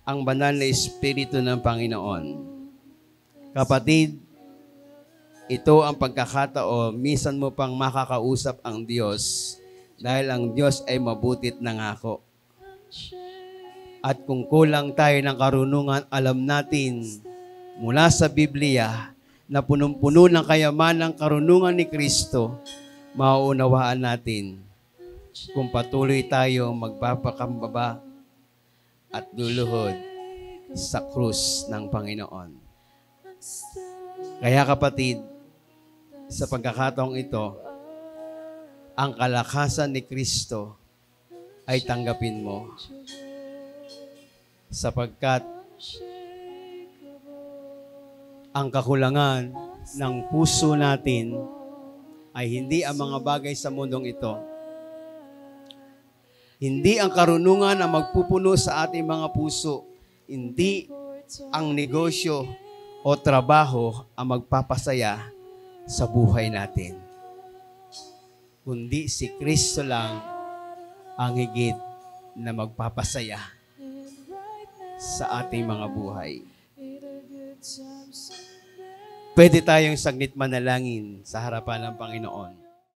ang banal na Espiritu ng Panginoon. Kapatid, ito ang pagkakataon, minsan mo pang makakausap ang Diyos Dahil ang Diyos ay mabutit nangako. At kung kulang tayo ng karunungan, alam natin mula sa Biblia na punong-puno ng kayamanang karunungan ni Kristo, mauunawaan natin kung patuloy tayo magpapakambaba at luluhod sa krus ng Panginoon. Kaya kapatid, sa pagkakataong ito, ang kalakasan ni Kristo ay tanggapin mo. Sapagkat ang kakulangan ng puso natin ay hindi ang mga bagay sa mundong ito. Hindi ang karunungan ang magpupuno sa ating mga puso. Hindi ang negosyo o trabaho ang magpapasaya sa buhay natin. Kundi si Kristo lang ang higit na magpapasaya sa ating mga buhay. Pwede tayong saglit manalangin sa harapan ng Panginoon.